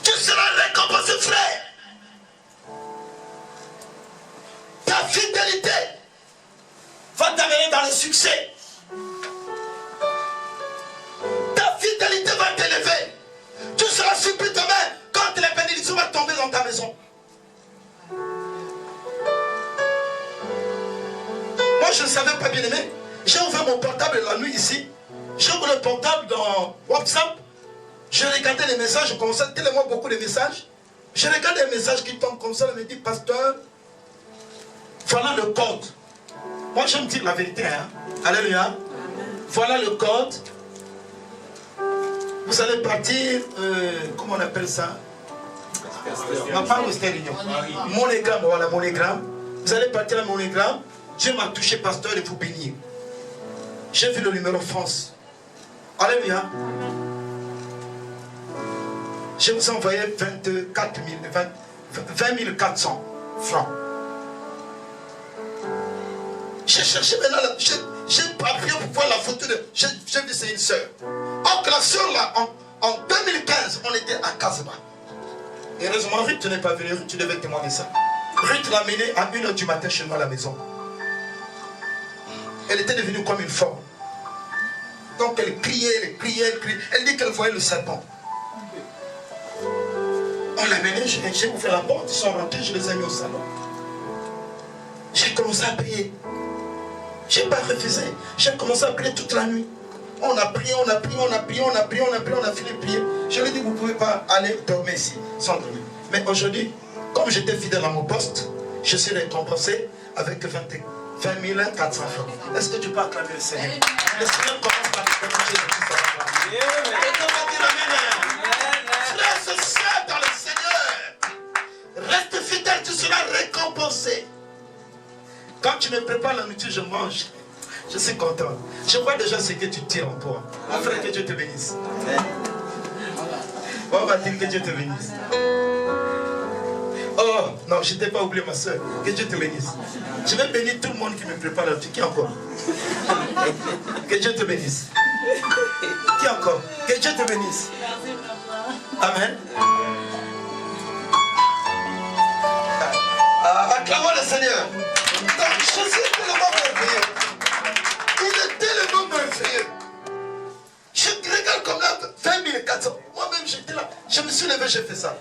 Speaker 2: tu seras récompensé, frère. Ta fidélité va t'amener dans le succès. Ta fidélité va t'élever. Tu seras surpris demain quand les bénédictions vont tomber dans ta maison. Moi, je ne savais pas, bien aimé. J'ai ouvert mon portable la nuit ici. J'ai ouvert le portable dans WhatsApp. Je regardais les messages, je commençais tellement beaucoup de messages. Je regarde les messages qui tombent comme ça, je me dis, pasteur, voilà le code. Moi, j'aime dire la vérité. Hein? Alléluia. Voilà le code. Vous allez partir, comment on appelle ça? Pas Western Union. Monogramme, voilà, monogramme. Vous allez partir à monogramme. Dieu m'a touché, pasteur, et vous bénir. J'ai vu le numéro France. Alléluia. Je vous ai envoyé 20 400 francs. J'ai cherché maintenant, j'ai pas pris pour voir la photo de... J'ai vu c'est une soeur. Or que la soeur là, en 2015, on était à Casablanca. Heureusement, Ruth n'est pas venue, Ruth, tu devais témoigner ça. Ruth l'a menée à 1h du matin chez moi à la maison. Elle était devenue comme une femme. Donc elle criait, elle criait, elle criait. Elle dit qu'elle voyait le serpent. On l'a mené, j'ai ouvert la porte, ils sont rentrés, je les ai mis au salon. J'ai commencé à prier. Je n'ai pas refusé. J'ai commencé à prier toute la nuit. On a prié, on a prié, on a prié, on a prié, on a prié, on a fini de prier. Je lui ai dit, vous ne pouvez pas aller dormir ici, sans dormir. Mais aujourd'hui, comme j'étais fidèle à mon poste, je suis récompensé avec 20 400 francs. Est-ce que tu peux acclamer le Seigneur? Le Seigneur commence par te manger de tout ça. Et on va dire Amen. Frères et sœurs dans le Seigneur, reste fidèle, tu seras récompensé. Quand tu me prépares la nourriture, je mange. Je suis content. Je vois déjà ce que tu tires en toi. Mon frère, que Dieu te bénisse. On va dire que Dieu te bénisse. Oh, non, je ne t'ai pas oublié ma soeur. Que Dieu te bénisse. Je vais bénir tout le monde qui me prépare la nourriture. Qui encore? Que Dieu te bénisse. Qui encore? Que Dieu te bénisse. Amen. Acclamons le Seigneur. Donc, je suis tellement merveilleux. Il est tellement merveilleux. Je regarde comme là, 20 400. Moi-même, j'étais là. Je me suis levé, j'ai fait ça.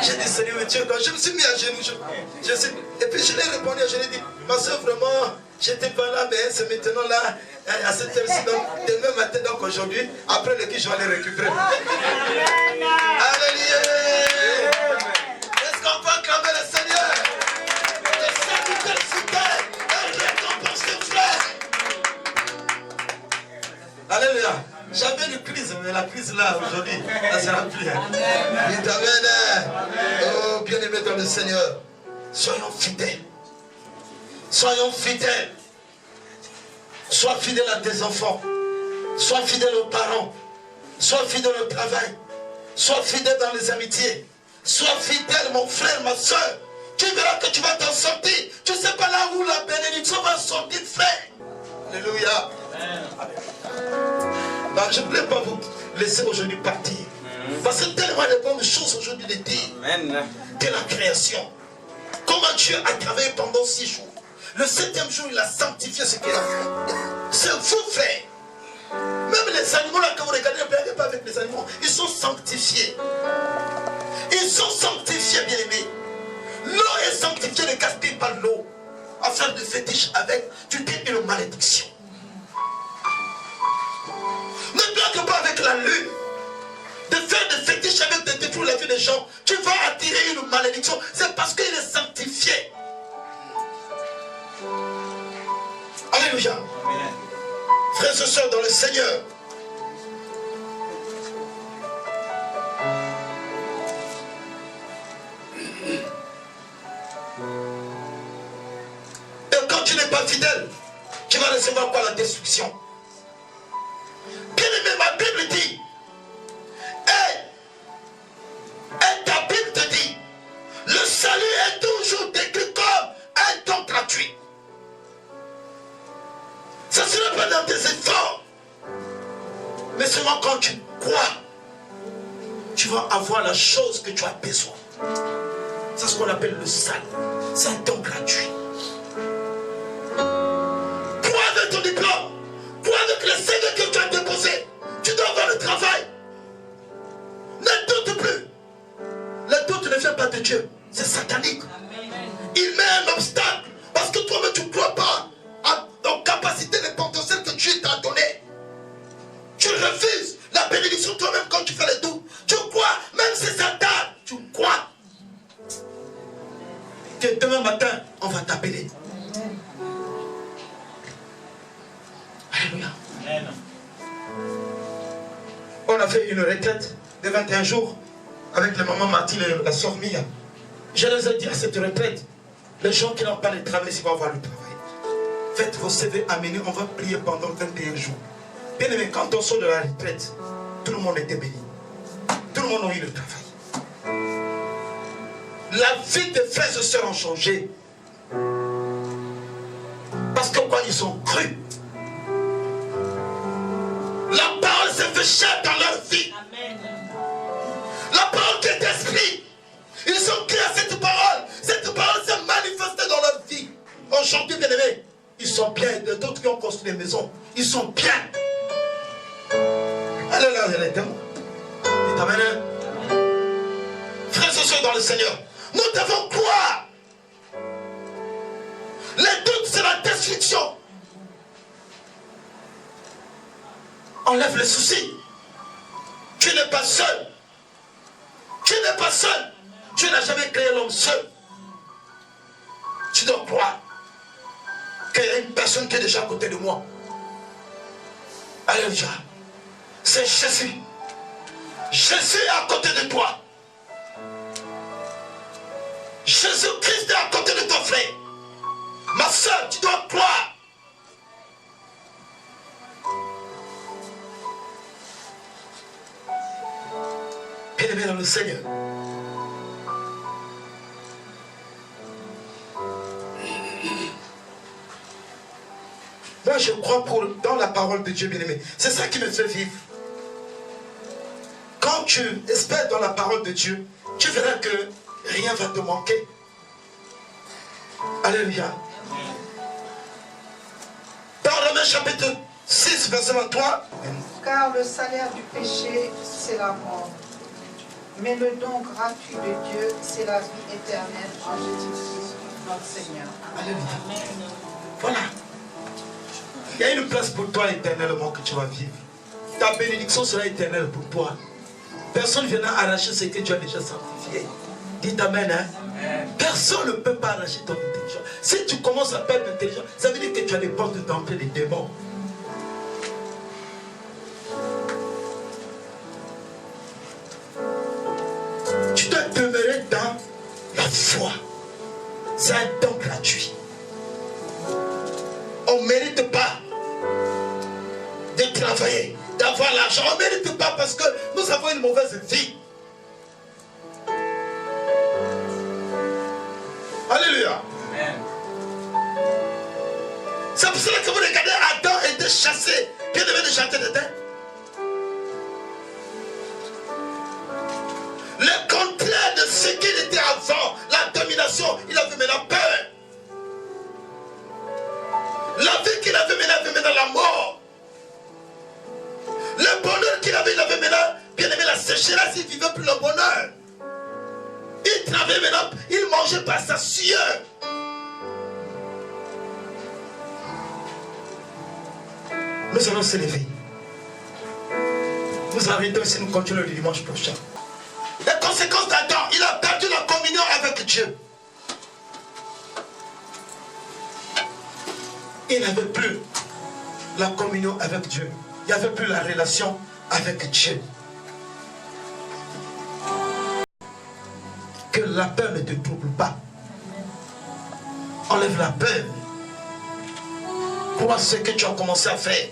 Speaker 2: J'ai dit, Seigneur, Dieu, je me suis mis à genoux. Et puis je l'ai répondu, je lui ai dit, ma soeur, vraiment, j'étais pas là, mais c'est maintenant là, à cette heure-ci, donc demain matin, donc aujourd'hui, après le culte, je vais aller récupérer. Alléluia! Est-ce qu'on peut acclamer le Seigneur? Le serviteur fidèle, un récompense de frère. Alléluia! J'avais une crise, mais la crise là, aujourd'hui, ça sera plus. Dites amen. Oh, bien-aimé dans le Seigneur, soyons fidèles. Soyons fidèles. Sois fidèle à tes enfants. Sois fidèle aux parents. Sois fidèle au travail. Sois fidèle dans les amitiés. Sois fidèle, mon frère, ma soeur. Tu verras que tu vas t'en sortir. Tu ne sais pas là où la bénédiction va sortir, frère. Alléluia. Non, je ne voulais pas vous laisser aujourd'hui partir. Parce que tellement de bonnes choses aujourd'hui de dire. De la création. Comment Dieu a travaillé pendant 6 jours. Le 7e jour, il a sanctifié ce qu'il a fait. C'est vous, frère. Même les animaux là que vous regardez, ne regardez pas avec les animaux. Ils sont sanctifiés. Ils sont sanctifiés, bien aimés. L'eau est sanctifiée, ne gaspille pas l'eau. À faire des fétiches avec, tu t'es une malédiction. Ne blague pas avec la lune. De faire des fétiches avec, de détruire la vie des gens, tu vas attirer une malédiction. C'est parce qu'il est sanctifié. Alléluia. Frères et sœurs dans le Seigneur. Et quand tu n'es pas fidèle, tu vas recevoir quoi? La destruction. Bien aimé, ma Bible dit, et ta Bible te dit, le salut est toujours décrit comme un don gratuit. Ça ne sera pas dans tes efforts, mais seulement quand tu crois, tu vas avoir la chose que tu as besoin. C'est ce qu'on appelle le salut. C'est un don gratuit. Crois avec ton diplôme, crois avec le CV que tu as déposé. Tu dois avoir le travail. Ne doute plus. Le doute ne vient pas de Dieu. C'est satanique. Il met un obstacle parce que toi-même tu ne crois pas aux capacités, les potentiels que Dieu t'a donné. Tu refuses la bénédiction toi-même quand tu fais les doutes. Tu crois, même si ça tarde, tu crois. Que demain matin, on va t'appeler. Alléluia. On a fait une retraite de 21 jours avec la maman Martine et la soeur Mia. Je les ai dit à cette retraite, les gens qui n'ont pas le travail, ils vont avoir le travail. Faites vos CV, amenez, on va prier pendant 21 jours. Bien aimé, quand on sort de la retraite, tout le monde était béni. Tout le monde a eu le travail. La vie des frères et sœurs ont changé. Parce que quoi, ils ont cru. La parole s'est fait chair dans leur vie. Amen. La parole qui est esprit. Ils ont cru à cette parole. Cette parole s'est manifestée dans leur vie. Aujourd'hui, bien aimés, ils sont bien. D'autres qui ont construit des maisons, ils sont bien. Allez là, il est témoin. Il t'amène. Frères et sœurs dans le Seigneur, nous devons croire. Les doutes, c'est la destruction. Enlève les soucis. Tu n'es pas seul. Tu n'es pas seul. Dieu n'a jamais créé l'homme seul. Tu dois croire qu'il y a une personne qui est déjà à côté de moi. Alléluia. C'est Jésus. Jésus est à côté de toi. Jésus-Christ est à côté de ton frère. Ma soeur, tu dois croire. Bien-aimé dans le Seigneur. Moi, je crois dans la parole de Dieu, bien-aimé. C'est ça qui me fait vivre. Quand tu espères dans la parole de Dieu, tu verras que rien ne va te manquer. Alléluia. Dans Romains chapitre 6, verset 23.
Speaker 4: Car le salaire du péché, c'est la mort. Mais le don gratuit de Dieu, c'est la vie éternelle en Jésus-Christ, notre Seigneur.
Speaker 2: Alléluia. Voilà. Il y a une place pour toi éternellement que tu vas vivre. Ta bénédiction sera éternelle pour toi. Personne ne viendra arracher ce que tu as déjà sanctifié. Dites amen. Hein? Personne ne peut pas arracher ton intelligence. Si tu commences à perdre l'intelligence, ça veut dire que tu as les portes d'entrée des démons. Tu dois demeurer dans la foi. C'est un don gratuit. On ne mérite pas de travailler, d'avoir l'argent. On ne mérite pas parce que nous avons une mauvaise vie. Alléluia. Amen. C'est pour cela que vous regardez Adam était chassé. Bien aimé de chanter de terre. Le contraire de ce qu'il était avant, la domination, il avait maintenant peur. La vie qu'il avait maintenant la mort. Le bonheur qu'il avait, il avait maintenant, bien aimé, la sécheresse, il ne vivait plus le bonheur. Il travaillait maintenant, il mangeait par sa sueur. Nous allons se lever. Nous arrêtons ici, nous continuons le dimanche prochain. Les conséquences d'Adam, il a perdu la communion avec Dieu. Il n'avait plus la communion avec Dieu. Il n'y avait plus la relation avec Dieu. Que la peur ne te trouble pas. Enlève la peur. Crois ce que tu as commencé à faire.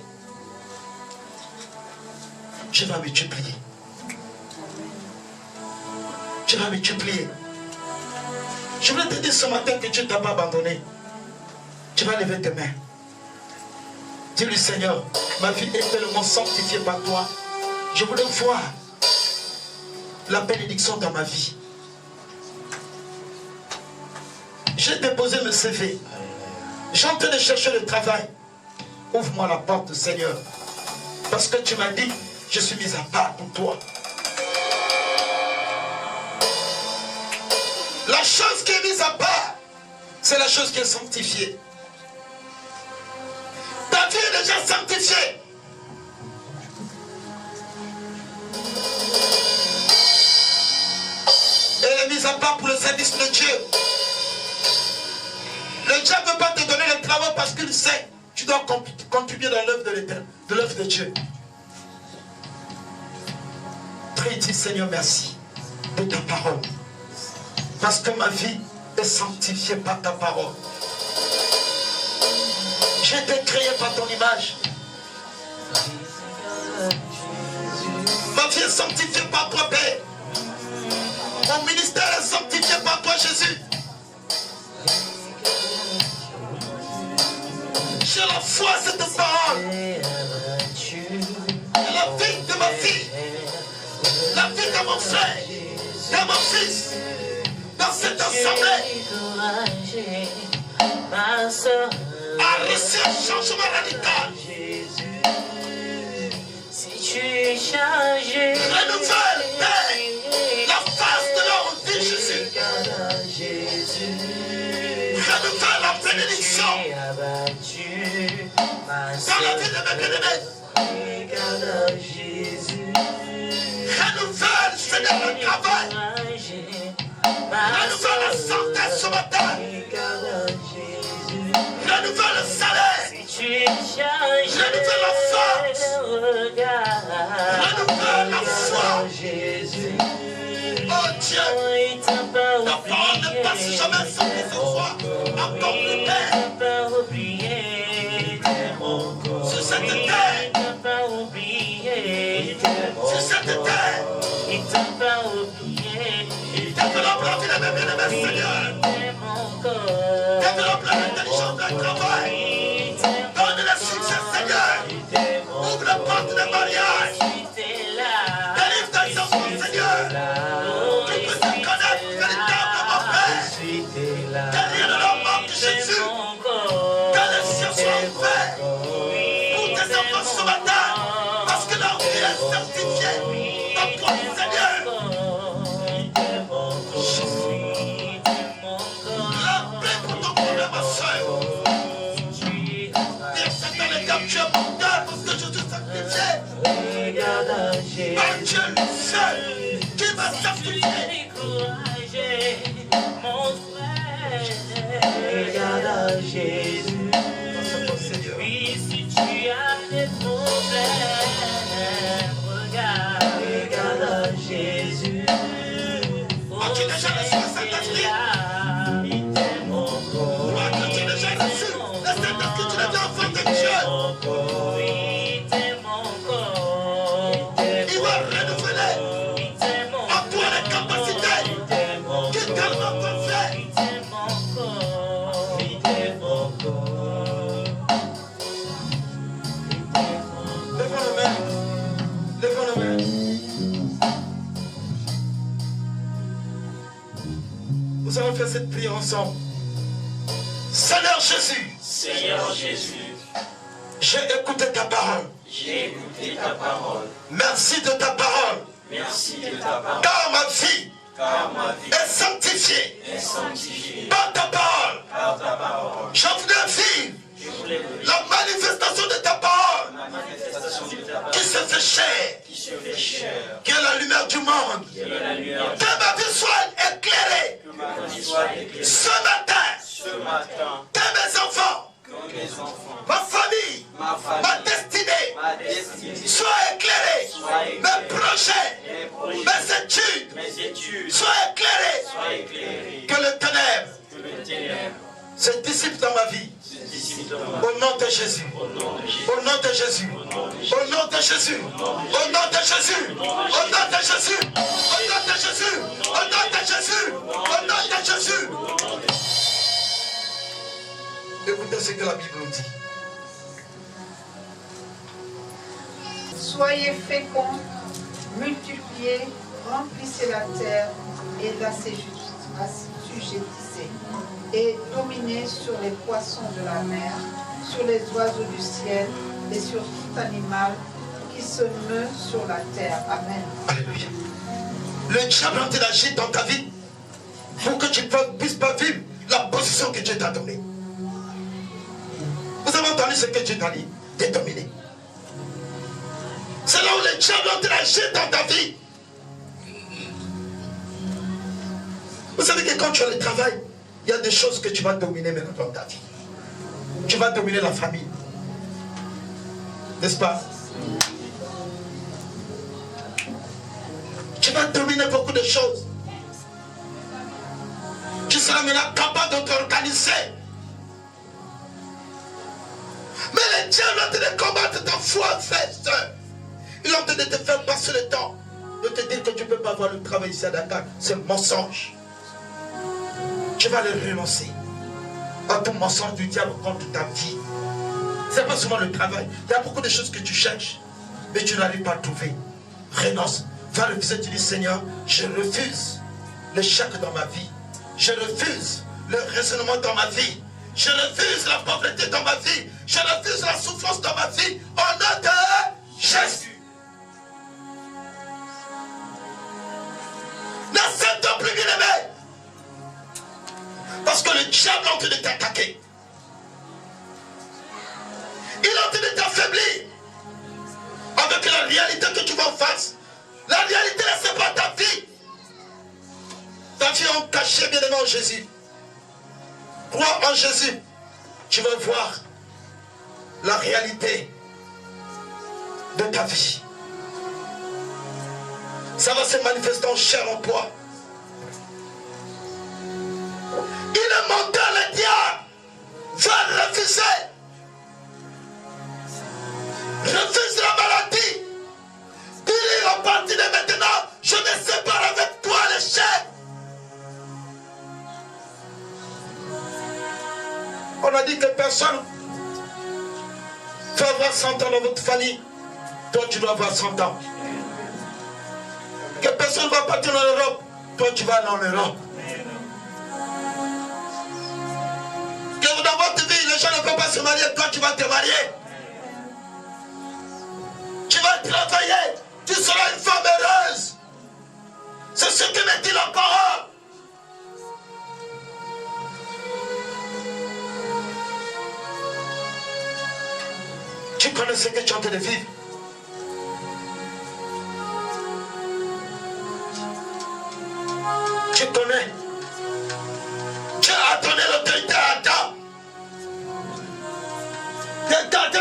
Speaker 2: Je vais multiplier. Tu vas multiplier. Je voulais te dire ce matin que Dieu ne t'a pas abandonné. Tu vas lever tes mains. Dis-lui, Seigneur, ma vie est tellement sanctifiée par toi. Je voulais voir la bénédiction dans ma vie. J'ai déposé le CV. J'ai en train de chercher le travail. Ouvre-moi la porte, Seigneur. Parce que tu m'as dit, je suis mis à part pour toi. La chose qui est mise à part, c'est la chose qui est sanctifiée. Ta vie est déjà sanctifiée. Elle est mise à part pour le service de Dieu. Le diable ne veut pas te donner le travail parce qu'il sait que tu dois contribuer dans l'œuvre de l'Éternel, de l'œuvre de Dieu. Prie, dis Seigneur, merci de ta parole. Parce que ma vie est sanctifiée par ta parole. J'ai été créé par ton image. Ma vie est sanctifiée par toi, Père. Mon ministère est sanctifié par toi, Jésus. J'ai la foi à cette parole. La vie de ma fille, la vie de mon frère, de mon fils, dans cette assemblée, a reçu un changement radical. Renouvelle, Père, la face de leur vie, Jésus. Renouvelle la bénédiction dans la vie de mes bien-aimés. Renouvelle, Seigneur, le travail. Renouvelle la santé ce matin. Renouvelle le salaire. Renouvelle la force. Renouvelle la foi. Oh Dieu, la parole ne passe jamais sans que ce soit accompli, Père. Sur cette terre. Sur cette terre. Développe la vie de mes bien-aimés, Seigneur. Développe l'intelligence d'un travail. Donne le succès, Seigneur. Ouvre la porte de mariage. Délivre tes enfants, Seigneur. Tu peux te connaître véritablement, Père. Derrière le nom de Jésus. Que les cieux soient ouverts pour tes enfants ce matin. Parce que leur vie est certifiée par toi, Seigneur. La paix pour
Speaker 3: Jésus. Puis si tu as des problèmes, regarde à Jésus. Oh, c'est là, il t'aime encore. Il t'aime encore.
Speaker 2: Il va renouveler en toi les capacités qui tellement t'ont fait.
Speaker 3: Il t'aime encore. Il t'aime encore.
Speaker 2: Levons nos mains. Levons nos mains. Nous allons faire cette prière ensemble. Seigneur Jésus,
Speaker 3: Seigneur Jésus,
Speaker 2: j'ai écouté ta parole.
Speaker 3: j'ai écouté ta parole.
Speaker 2: Merci de ta parole.
Speaker 3: Merci de ta parole.
Speaker 2: Car ma vie
Speaker 3: Car ma vie
Speaker 2: est sanctifiée
Speaker 3: est sanctifiée
Speaker 2: par ta parole.
Speaker 3: par ta parole.
Speaker 2: Je voudrais vivre
Speaker 3: Je voulais vivre
Speaker 2: la manifestation de ta parole
Speaker 3: la manifestation de ta parole
Speaker 2: qui se fait chair,
Speaker 3: qui se fait chair,
Speaker 2: qui est la lumière du monde.
Speaker 3: qui est la lumière
Speaker 2: Que ma vie soit éclairée
Speaker 3: que ma vie soit éclairée.
Speaker 2: ce matin.
Speaker 3: Ce matin,
Speaker 2: Que mes enfants,
Speaker 3: que mes enfants,
Speaker 2: ma famille,
Speaker 3: ma
Speaker 2: ma
Speaker 3: famille,
Speaker 2: destinée
Speaker 3: ma destinée,
Speaker 2: soient éclairés.
Speaker 3: soient éclairés.
Speaker 2: Mes projets,
Speaker 3: Mes projets,
Speaker 2: mes études
Speaker 3: mes études
Speaker 2: soient éclairés.
Speaker 3: soient éclairées.
Speaker 2: Que le ténèbre
Speaker 3: Que le ténèbre
Speaker 2: se dissipe dans ma vie.
Speaker 3: se dissipe dans ma vie.
Speaker 2: Au nom de Jésus.
Speaker 3: Au nom de Jésus.
Speaker 2: Au nom de Jésus. Au nom de Jésus. Au nom de Jésus. Au nom de Jésus. Au nom de Jésus. Au nom de Jésus. Au nom de Jésus. Écoutez ce que la Bible nous dit.
Speaker 4: Soyez féconds, multipliez, remplissez la terre et l'assujettissez, et dominez sur les poissons de la mer, sur les oiseaux du ciel et sur tout animal qui se meut sur la terre. Amen.
Speaker 2: Alléluia. Le diable est en train d'agir dans ta vie pour que tu ne puisses pas vivre la position que Dieu t'a donnée. Vous avez entendu ce que Dieu t'a dit? Déterminé. C'est là où le diable est en train d'agir dans ta vie. Vous savez que quand tu as le travail, il y a des choses que tu vas dominer maintenant dans ta vie. Tu vas dominer la famille. N'est-ce pas? Tu vas dominer beaucoup de choses. Tu seras maintenant capable de t'organiser. Mais le diable est en train de combattre ta foi, frère. Il est en train de te faire passer le temps. De te dire que tu ne peux pas avoir le travail ici à Dakar. C'est un mensonge. Tu vas le renoncer à tout mensonge du diable contre ta vie. Ce n'est pas seulement le travail. Il y a beaucoup de choses que tu cherches, mais tu n'arrives pas à trouver. Renonce. Va refuser, tu dis Seigneur, je refuse l'échec dans ma vie. Je refuse le raisonnement dans ma vie. Je refuse la pauvreté dans ma vie. Je refuse la souffrance dans ma vie. Au nom de Jésus. N'acceptons plus, bien-aimé. Parce que le diable est en train de t'attaquer. Il est en train de t'affaiblir. Avec la réalité que tu vas en face. La réalité, ce n'est pas ta vie. Ta vie en caché, bien-aimé, en Jésus. Crois en Jésus. Tu vas voir la réalité de ta vie. Ça va se manifester en chair en toi. Il est menteur, le diable. Va refuser. Refuse la maladie. Dis-lui à partir de maintenant, je me sépare avec toi, l'échec. On a dit que personne peut avoir 100 ans dans votre famille. Toi, tu dois avoir 100 ans. Que personne ne va partir en Europe. Toi, tu vas aller en Europe. Que dans votre vie, les gens ne peuvent pas se marier. Toi, tu vas te marier. Tu vas travailler. Tu seras une femme heureuse. C'est ce que me dit la parole. Tu connais ce que tu es en train de vivre. Tu connais. Tu as donné l'autorité à Adam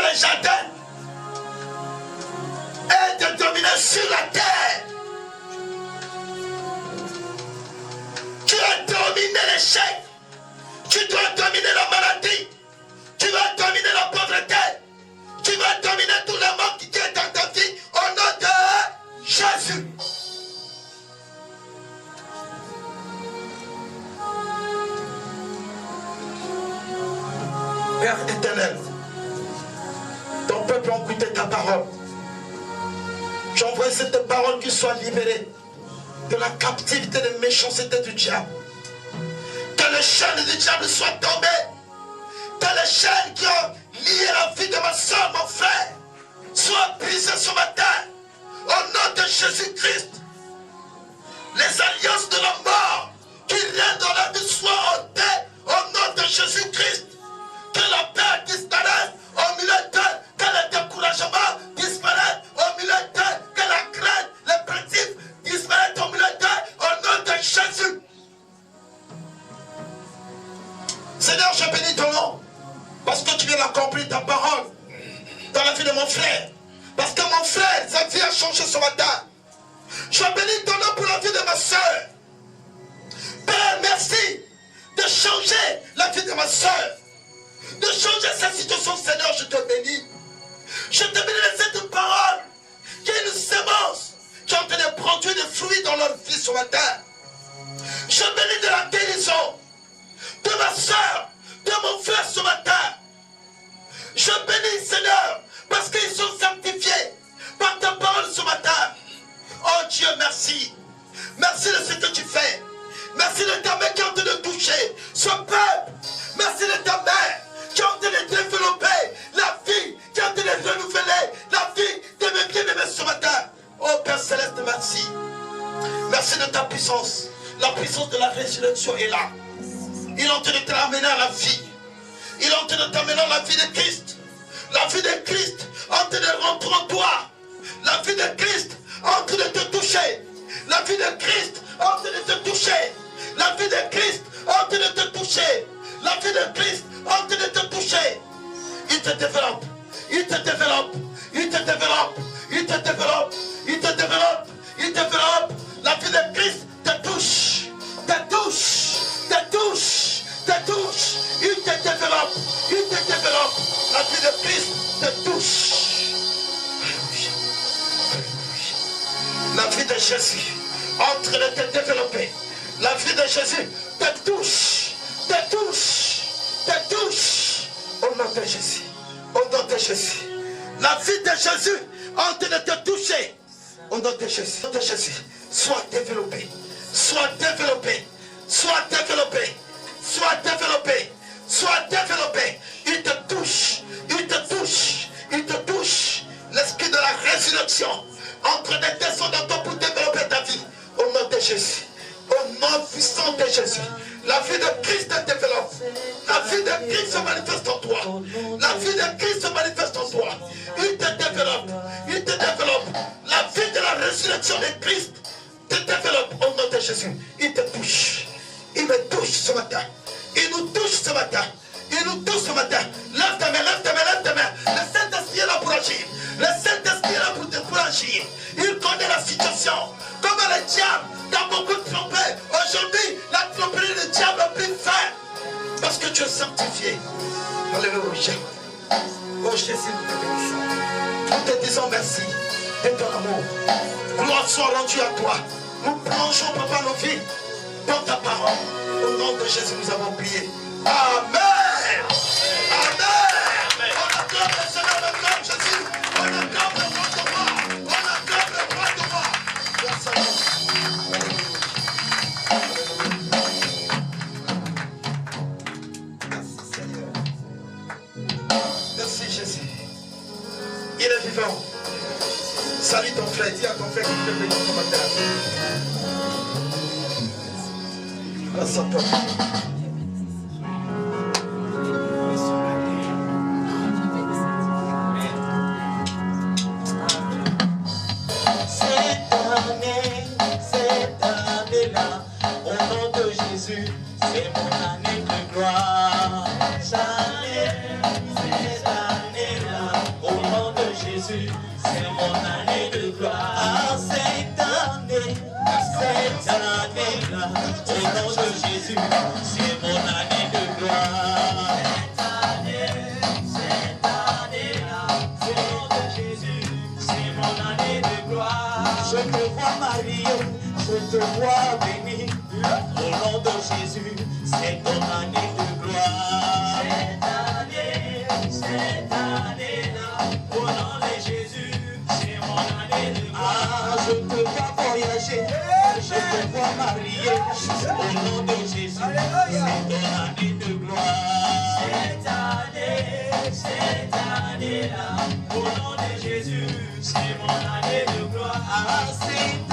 Speaker 2: les jardins et de dominer sur la terre. Tu as dominé l'échec. Tu dois dominer la maladie. Tu vas dominer la pauvreté. Tu vas dominer tout le monde qui est dans ta vie au nom de Jésus. Père éternel, ton peuple a écouté ta parole. J'envoie cette parole qui soit libérée de la captivité de méchanceté du diable. Que les chaînes du diable soient tombées. Que les chaînes qui ont lié la vie de ma soeur, mon frère, soient brisées ce matin. Au nom de Jésus-Christ. Les alliances de la mort qui règnent dans la vie soient ôtées au nom de Jésus-Christ. Que la paix disparaisse au milieu d'eux. Que le découragement disparaisse au milieu d'eux. Que la crainte, les principes disparaissent au milieu d'eux. Au nom de Jésus. Seigneur, je bénis ton nom. Parce que tu viens d'accomplir ta parole dans la vie de mon frère. Parce que mon frère, sa vie a changé ce matin. Je bénis ton nom pour la vie de ma soeur. Père, merci de changer la vie de ma soeur. De changer sa situation, Seigneur, je te bénis. Je te bénis de cette parole qui est une sémence qui est en train de produire des fruits dans leur vie ce matin. Je bénis de la guérison de ma soeur, de mon frère ce matin. Je bénis, Seigneur, parce qu'ils sont sanctifiés par ta parole ce matin. Oh Dieu, merci. Merci de ce que tu fais. Merci de ta main qui est en train de toucher ce peuple. Merci de ta main qui est en train de développer la vie, qui est en train de renouveler la vie de mes bien-aimés ce matin. Oh Père Céleste, merci. Merci de ta puissance. La puissance de la résurrection est là. Il est en train de te ramener à la vie. Il est en train de t'amener à la vie de Christ. La vie de Christ en train de rentrer en toi. La vie de Christ en train de te toucher. La vie de Christ en train de te toucher. La vie de Christ en train de te toucher. La vie de Christ en train de te toucher. Il te développe. Il te développe. Il te développe. Il te développe. Il te développe. Il te développe. La vie de Christ te touche. Te touche. Te touche. Te touche. Il te développe. Il te développe. La vie de Christ te touche. La vie de Jésus en train de te développer. La vie de Jésus te touche. Te touche. Te touche. Au nom de Jésus. Au nom de Jésus. La vie de Jésus en train de te toucher. Au nom de Jésus. Au nom de Jésus. Sois développé. Sois développé. Sois développé. Sois développé. Sois développé. Il te touche. Il te touche. Il te touche. L'esprit de la résurrection en train de descendre dans toi pour développer ta vie. Au nom de Jésus. Au nom puissant de Jésus. La vie de Christ te développe. La vie de Christ se manifeste en toi. La vie de Christ se manifeste en toi. Il te développe. Il te développe. La vie de la résurrection de Christ te développe au nom de Jésus. Il te touche. Il me touche ce matin. Il nous touche ce matin. Il nous touche ce matin. Lève ta main, lève ta main, lève ta main. Le Saint-Esprit est là pour agir. Le Saint-Esprit est là pour agir. Il connaît la situation. Comme le diable dans beaucoup de trompés. Aujourd'hui, la tromperie du diable a pris fin. Parce que tu es sanctifié. Alléluia. Oh Jésus, nous te bénissons. Nous te disons merci de ton amour. Gloire soit rendue à toi. Nous plongeons, papa, nos vies dans ta parole. Au nom de Jésus, nous avons prié. Amen. Amen. On acclame le Seigneur, on acclame Jésus. On acclame le roi de roi. On acclame le roi de roi. Merci à vous. Merci Seigneur. Merci Jésus. Il est vivant. Salut ton frère. Dis à ton frère qu'il te bénisse ce matin. Grâce à toi.
Speaker 3: Cette année-là, au nom de Jésus, c'est mon année de gloire. Cette année-là, mon année de gloire. Cette année-là, au nom de Jésus, c'est mon année de gloire. Cette année-là, au nom de Jésus, c'est mon année de gloire. Je te vois marié, je te vois béni, au nom de Jésus, c'est ton année de gloire. Cette année-là, au nom de Jésus, c'est mon année de gloire. Ah, je te vois voyager, je te vois marié, au nom de Jésus, c'est ton année de gloire. Cette année-là, au nom de Jésus, c'est mon année de gloire. Ah, cette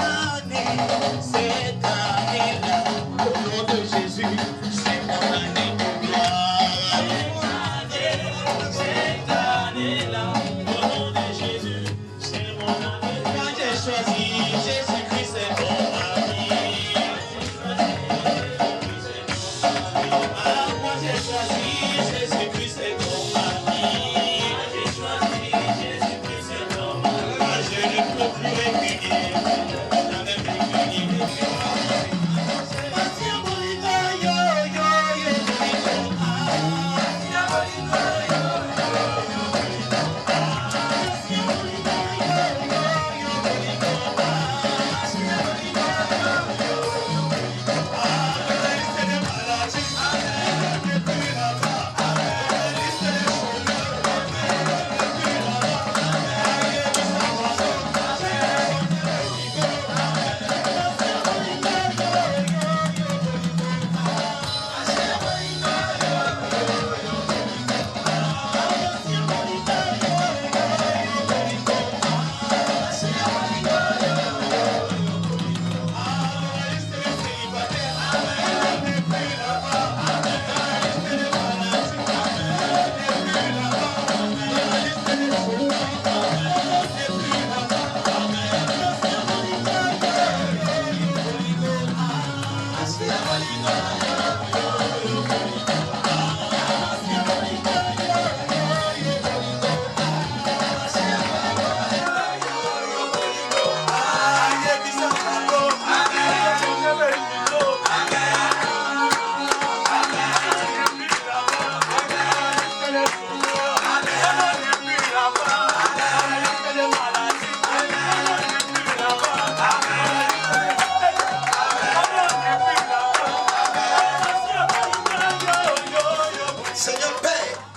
Speaker 3: année-là, au nom de Jésus, c'est mon année de gloire. Cette année-là, au nom de Jésus, c'est mon année de gloire. Moi j'ai choisi Jésus-Christ, c'est mon ami. Ah, moi j'ai choisi Jésus-Christ, c'est mon ami. J'ai choisi Jésus-Christ, c'est mon ami. Moi je ne peux plus réfugier.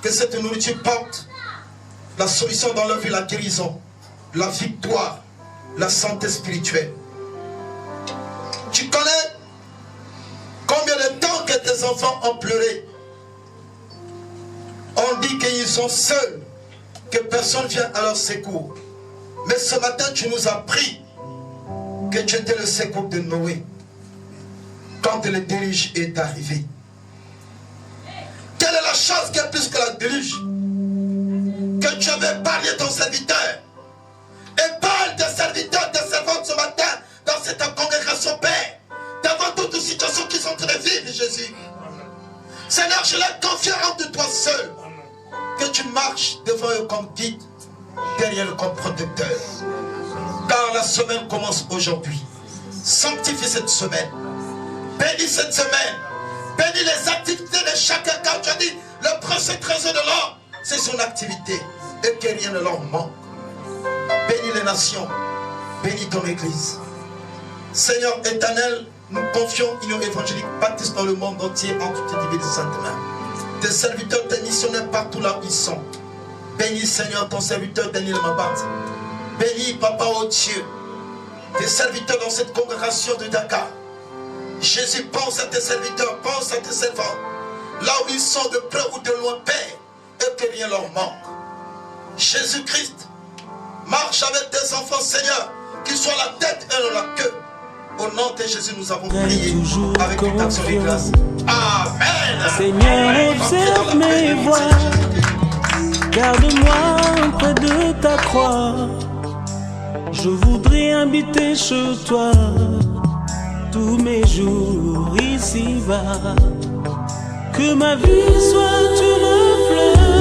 Speaker 2: Que cette nourriture porte la solution dans leur vie, la guérison, la victoire, la santé spirituelle. Tu connais combien de temps que tes enfants ont pleuré? On dit qu'ils sont seuls, que personne vient à leur secours. Mais ce matin, tu nous as appris que tu étais le secours de Noé quand le déluge est arrivé. Quelle est la chose qui est plus que la déluge? Que tu avais épargné ton serviteur. Épargne tes serviteurs, tes servantes ce matin dans cette congrégation, Père. Devant toutes les situations qu'ils sont en train de vivre, Jésus. Seigneur, je les confie entre toi seul. Que tu marches devant eux comme guide, derrière eux comme protecteur. Car la semaine commence aujourd'hui. Sanctifie cette semaine. Bénis cette semaine. Bénis les activités de chacun. Quand tu as dit, le prochain trésor de l'homme, c'est son activité. Et que rien ne leur manque. Bénis les nations. Bénis ton église. Seigneur éternel, nous confions Union évangélique baptiste dans le monde entier en toutes les divines saintes mains. Tes serviteurs, tes missionnaires partout là où ils sont. Bénis Seigneur ton serviteur Daniel Mabat. Bénis Papa oh Dieu. Tes serviteurs dans cette congrégation de Dakar. Jésus, pense à tes serviteurs, pense à tes servants. Là où ils sont de près ou de loin, Père, et que rien leur manque. Jésus-Christ, marche avec tes enfants, Seigneur, qu'ils soient la tête et non la queue. Au nom de Jésus, nous avons prié avec une action de grâce. Amen.
Speaker 1: Seigneur, observe mes voies. Garde-moi près de ta croix. Je voudrais habiter chez toi tous mes jours ici-bas. Que ma vie soit une fleur